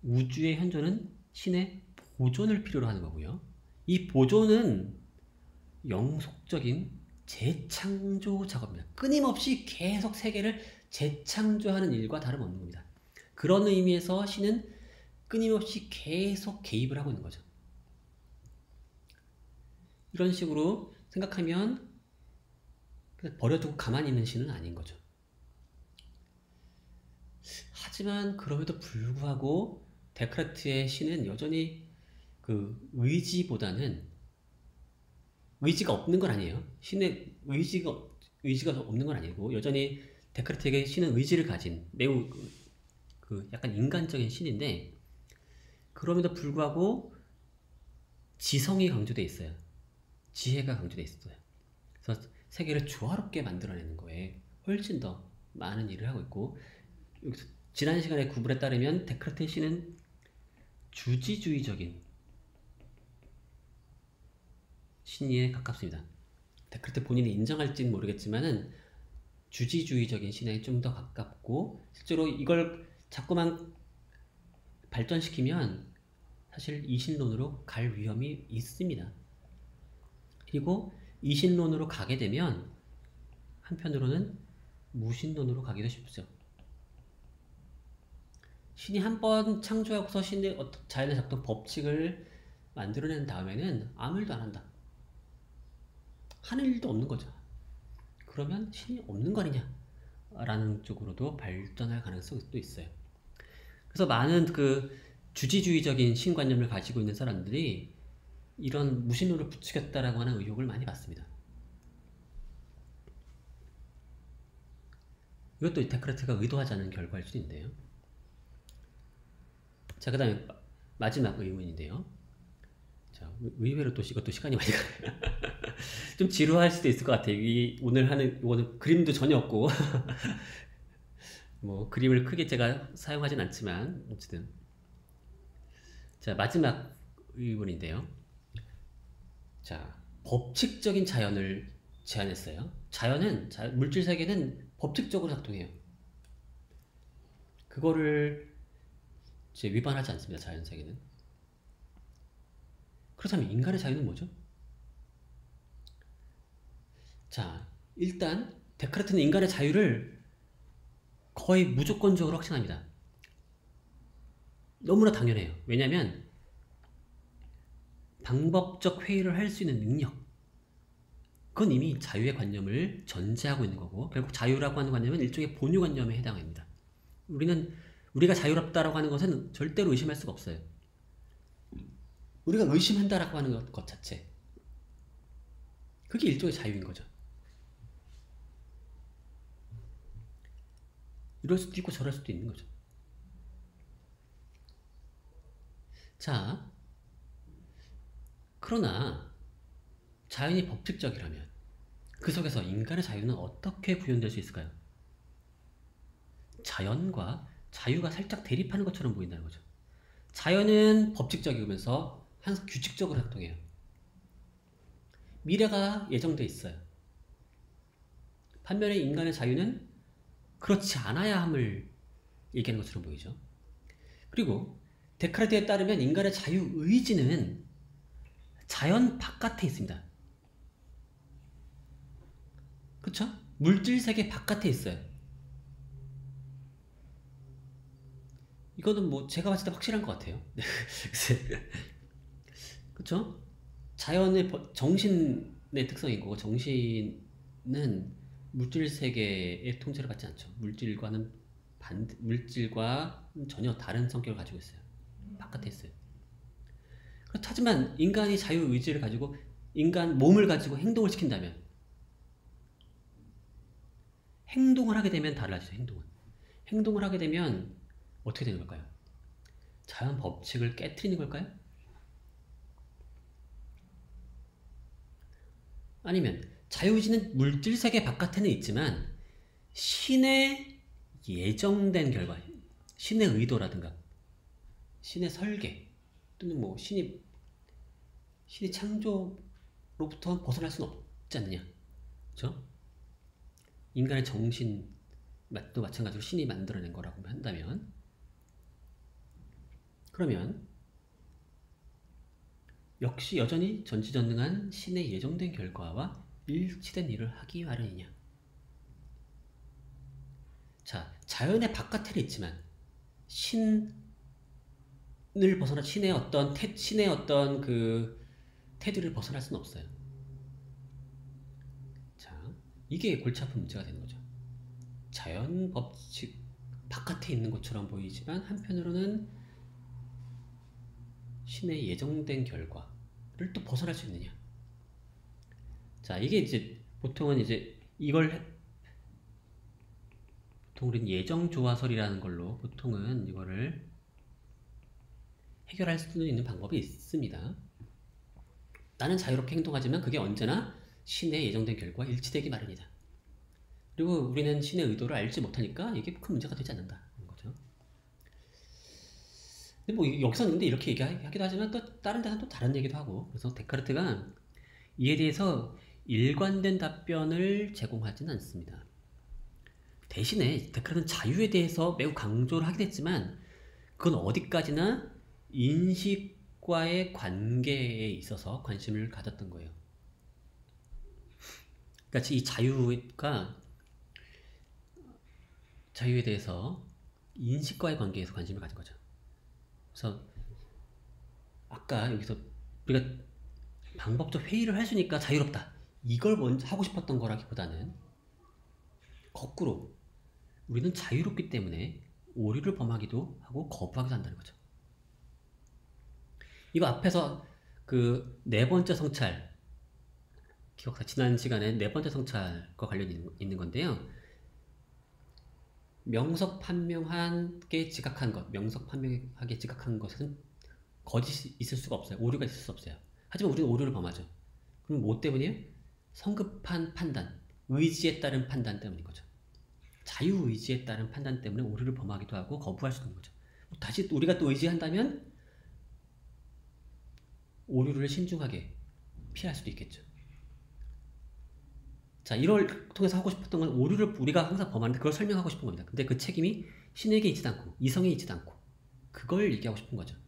우주의 현존은 신의 보존을 필요로 하는 거고요. 이 보존은 영속적인 재창조 작업입니다. 끊임없이 계속 세계를 재창조하는 일과 다름없는 겁니다. 그런 의미에서 신은 끊임없이 계속 개입을 하고 있는 거죠. 이런 식으로 생각하면 버려두고 가만히 있는 신은 아닌 거죠. 하지만 그럼에도 불구하고 데카르트의 신은 여전히 그 의지보다는 의지가 없는 건 아니에요. 신의 의지가 없는 건 아니고 여전히 데카르트에게 신은 의지를 가진 매우 그 약간 인간적인 신인데 그럼에도 불구하고 지성이 강조되어 있어요. 지혜가 강조되어 있어요. 그래서 세계를 조화롭게 만들어내는 거에 훨씬 더 많은 일을 하고 있고 지난 시간에 구분에 따르면 데카르트의 신은 주지주의적인 신에 가깝습니다. 데카르트 본인이 인정할지는 모르겠지만은 주지주의적인 신에 좀 더 가깝고 실제로 이걸 자꾸만 발전시키면 사실 이신론으로 갈 위험이 있습니다. 그리고 이신론으로 가게 되면 한편으로는 무신론으로 가기도 쉽죠. 신이 한번 창조하고서 신의 자연의 작동 법칙을 만들어낸 다음에는 아무 일도 안 한다. 하는 일도 없는 거죠. 그러면 신이 없는 거 아니냐? 라는 쪽으로도 발전할 가능성이 또 있어요. 그래서 많은 그 주지주의적인 신관념을 가지고 있는 사람들이 이런 무신론을 부추겼다라고 하는 의혹을 많이 받습니다. 이것도 데카르트가 의도하지 않은 결과일 수도 있는데요. 자, 그 다음에 마지막 의문인데요. 자, 자, 의외로 또 이것도 시간이 많이 가요. 좀 지루할 수도 있을 것 같아요. 오늘 그림도 전혀 없고 뭐 그림을 크게 제가 사용하진 않지만 어쨌든 자 마지막 의문인데요. 자 법칙적인 자연을 제안했어요. 물질 세계는 법칙적으로 작동해요. 그거를 이제 위반하지 않습니다. 자연 세계는. 그렇다면 인간의 자유는 뭐죠? 자 일단 데카르트는 인간의 자유를 거의 무조건적으로 확신합니다. 너무나 당연해요. 왜냐하면 방법적 회의를 할 수 있는 능력, 그건 이미 자유의 관념을 전제하고 있는 거고, 결국 자유라고 하는 관념은 일종의 본유관념에 해당합니다. 우리가 자유롭다라고 하는 것은 절대로 의심할 수가 없어요. 우리가 의심한다라고 하는 것 자체, 그게 일종의 자유인 거죠. 이럴 수도 있고 저럴 수도 있는 거죠. 자, 그러나 자연이 법칙적이라면 그 속에서 인간의 자유는 어떻게 구현될 수 있을까요? 자연과 자유가 살짝 대립하는 것처럼 보인다는 거죠. 자연은 법칙적이면서 항상 규칙적으로 작동해요. 미래가 예정돼 있어요. 반면에 인간의 자유는 그렇지 않아야 함을 얘기하는 것처럼 보이죠. 그리고 데카르트에 따르면 인간의 자유의지는 자연 바깥에 있습니다. 그쵸? 물질 세계 바깥에 있어요. 이거는 뭐 제가 봤을 때 확실한 것 같아요. 그쵸? 자연의 정신의 특성이고, 정신은 물질 세계의 통제를 받지 않죠. 물질과 전혀 다른 성격을 가지고 있어요. 바깥에 있어요. 하지만 인간이 자유의지를 가지고 인간 몸을 가지고 행동을 시킨다면, 행동을 하게 되면 달라지죠. 행동을 하게 되면 어떻게 되는 걸까요? 자연 법칙을 깨트리는 걸까요? 아니면 자유의지는 물질 세계 바깥에는 있지만 신의 예정된 결과, 신의 의도라든가 신의 설계, 또는 뭐 신이 창조로부터 벗어날 수는 없지 않느냐. 그렇죠? 인간의 정신도 마찬가지로 신이 만들어낸 거라고 한다면, 그러면 역시 여전히 전지전능한 신의 예정된 결과와 일치된 일을 하기 마련이냐. 자, 자연의 바깥에는 있지만 신의 어떤 그 테두리를 벗어날 수는 없어요. 자, 이게 골치 아픈 문제가 되는 거죠. 자연 법칙 바깥에 있는 것처럼 보이지만 한편으로는 신의 예정된 결과를 또 벗어날 수 있느냐. 자, 이게 이제 보통은 이제 보통 우리는 예정조화설이라는 걸로 보통은 이거를 해결할 수 있는 방법이 있습니다. 나는 자유롭게 행동하지만 그게 언제나 신의 예정된 결과와 일치되기 마련이다. 그리고 우리는 신의 의도를 알지 못하니까 이게 큰 문제가 되지 않는다. 거죠. 근데 뭐 여기서는 근데 이렇게 얘기하기도 하지만 또 다른 데서는 또 다른 얘기도 하고, 그래서 데카르트가 이에 대해서 일관된 답변을 제공하지는 않습니다. 대신에 데카르트는 자유에 대해서 매우 강조를 하긴 했지만 그건 어디까지나 인식과의 관계에 있어서 관심을 가졌던 거예요. 그러니까 이 자유에 대해서 인식과의 관계에서 관심을 가진 거죠. 그래서 아까 여기서 우리가 방법적 회의를 할 수 있으니까 자유롭다, 이걸 먼저 하고 싶었던 거라기보다는 거꾸로 우리는 자유롭기 때문에 오류를 범하기도 하고 거부하기도 한다는 거죠. 이거 앞에서 그 네 번째 성찰, 지난 시간에 네 번째 성찰과 관련이 있는 건데요. 명석판명하게 지각한 것은 거짓이 있을 수가 없어요. 오류가 있을 수 없어요. 하지만 우리는 오류를 범하죠. 그럼 뭐 때문이에요? 성급한 판단, 의지에 따른 판단 때문인 거죠. 자유의지에 따른 판단 때문에 오류를 범하기도 하고 거부할 수 있는 거죠. 다시 우리가 또 의지한다면 오류를 신중하게 피할 수도 있겠죠. 자, 이걸 통해서 하고 싶었던 건 오류를 우리가 항상 범하는데 그걸 설명하고 싶은 겁니다. 근데 그 책임이 신에게 있지도 않고 이성에 있지도 않고 그걸 얘기하고 싶은 거죠.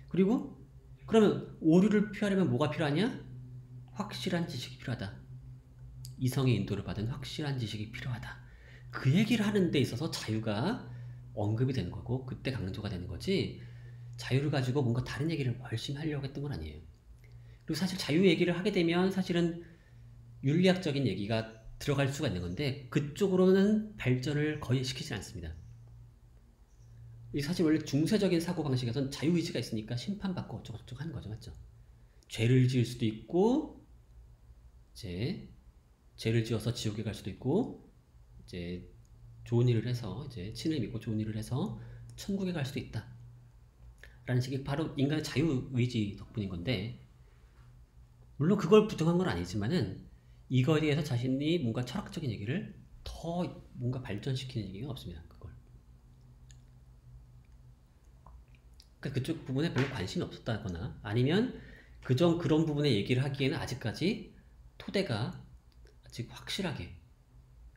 그리고 그러면 오류를 피하려면 뭐가 필요하냐? 확실한 지식이 필요하다. 이성의 인도를 받은 확실한 지식이 필요하다. 그 얘기를 하는 데 있어서 자유가 언급이 되는 거고 그때 강조가 되는 거지, 자유를 가지고 뭔가 다른 얘기를 열심히 하려고 했던 건 아니에요. 그리고 사실 자유 얘기를 하게 되면 사실은 윤리학적인 얘기가 들어갈 수가 있는 건데 그쪽으로는 발전을 거의 시키지 않습니다. 사실 원래 중세적인 사고방식에서는 자유의지가 있으니까 심판받고 어쩌고저쩌고 하는 거죠. 맞죠? 죄를 지을 수도 있고 이제 죄를 지어서 지옥에 갈 수도 있고 이제 좋은 일을 해서 이제 신을 믿고 좋은 일을 해서 천국에 갈 수도 있다 라는 식이 바로 인간의 자유의지 덕분인 건데, 물론 그걸 부정한 건 아니지만은 이거에 대해서 자신이 뭔가 철학적인 얘기를 더 뭔가 발전시키는 얘기가 없습니다. 그걸. 그러니까 그쪽 부분에 별로 관심이 없었다거나 아니면 그런 부분의 얘기를 하기에는 아직까지 토대가 아직 확실하게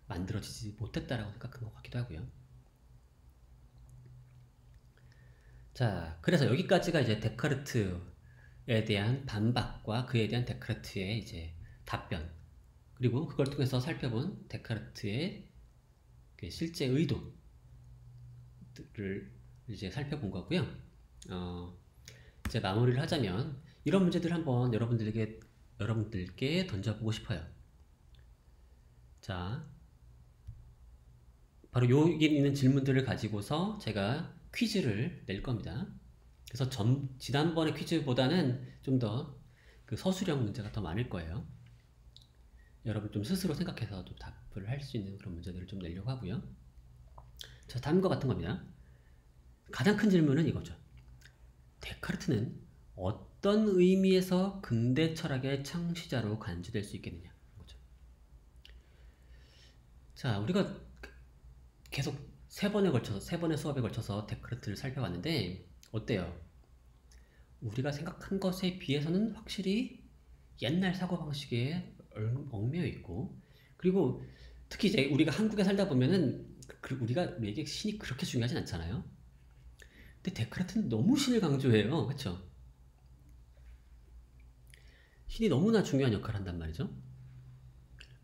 만들어지지 못했다라고 생각한 것 같기도 하고요. 자, 그래서 여기까지가 이제 데카르트에 대한 반박과 그에 대한 데카르트의 이제 답변, 그리고 그걸 통해서 살펴본 데카르트의 실제 의도를 이제 살펴본 거고요. 이제 마무리를 하자면 이런 문제들을 한번 여러분들께 던져보고 싶어요. 자, 바로 여기 있는 질문들을 가지고서 제가 퀴즈를 낼 겁니다. 그래서 지난번의 퀴즈보다는 좀 더 그 서술형 문제가 더 많을 거예요. 여러분 좀 스스로 생각해서 좀 답을 할 수 있는 그런 문제들을 좀 내려고 하고요. 자, 다음과 같은 겁니다. 가장 큰 질문은 이거죠. 데카르트는 어떤 의미에서 근대 철학의 창시자로 간주될 수 있겠느냐. 거죠. 자, 우리가 계속 세 번의 수업에 걸쳐서 데카르트를 살펴봤는데 어때요? 우리가 생각한 것에 비해서는 확실히 옛날 사고방식에 얽매여 있고, 그리고 특히 이제 우리가 한국에 살다 보면은 우리에게 신이 그렇게 중요하진 않잖아요. 근데 데카르트는 너무 신을 강조해요. 그렇죠? 신이 너무나 중요한 역할을 한단 말이죠.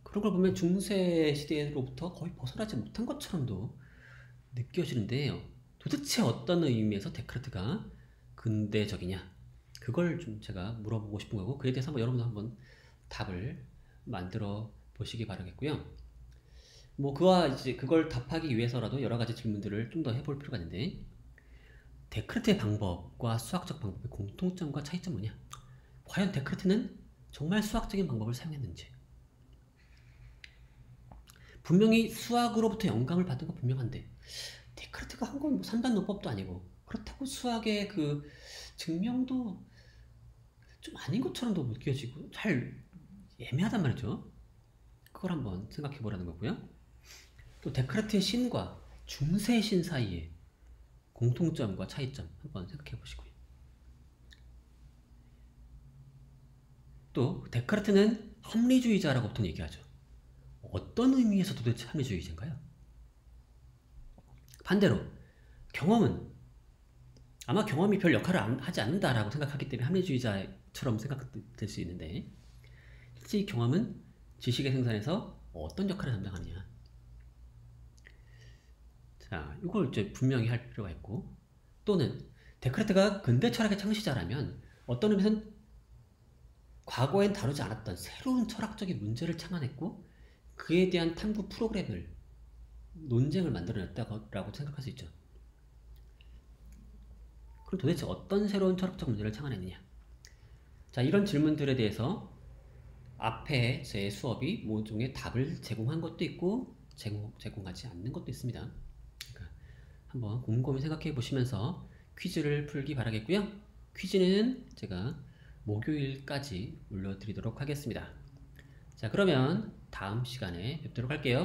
그런 걸 보면 중세 시대로부터 거의 벗어나지 못한 것처럼도 느껴지는데요. 도대체 어떤 의미에서 데카르트가 근대적이냐? 그걸 좀 제가 물어보고 싶은 거고, 그에 대해서 여러분도 한번 답을 만들어 보시기 바라겠고요. 뭐 그걸 답하기 위해서라도 여러 가지 질문들을 좀 더 해볼 필요가 있는데, 데카르트의 방법과 수학적 방법의 공통점과 차이점 뭐냐? 과연 데카르트는 정말 수학적인 방법을 사용했는지. 분명히 수학으로부터 영감을 받은 건 분명한데 데카르트가 한 건 뭐 3단 논법도 아니고 그렇다고 수학의 그 증명도 좀 아닌 것처럼도 느껴지고 잘 애매하단 말이죠. 그걸 한번 생각해 보라는 거고요. 또 데카르트의 신과 중세의 신 사이의 공통점과 차이점 한번 생각해 보시고요. 또 데카르트는 합리주의자라고 보통 얘기하죠. 어떤 의미에서 도대체 합리주의자인가요? 반대로 경험은 아마 경험이 별 역할을 하지 않는다라고 생각하기 때문에 합리주의자처럼 생각될 수 있는데, 실제 경험은 지식의 생산에서 어떤 역할을 담당하느냐. 자, 이걸 이제 분명히 할 필요가 있고, 또는 데카르트가 근대 철학의 창시자라면 어떤 의미에서는 과거엔 다루지 않았던 새로운 철학적인 문제를 창안했고 그에 대한 탐구 프로그램을, 논쟁을 만들어냈다고 생각할 수 있죠. 그럼 도대체 어떤 새로운 철학적 문제를 창안했느냐? 자, 이런 질문들에 대해서 앞에 제 수업이 모종의 답을 제공한 것도 있고 제공하지 않는 것도 있습니다. 그러니까 한번 곰곰이 생각해 보시면서 퀴즈를 풀기 바라겠고요. 퀴즈는 제가 목요일까지 올려드리도록 하겠습니다. 자, 그러면 다음 시간에 뵙도록 할게요.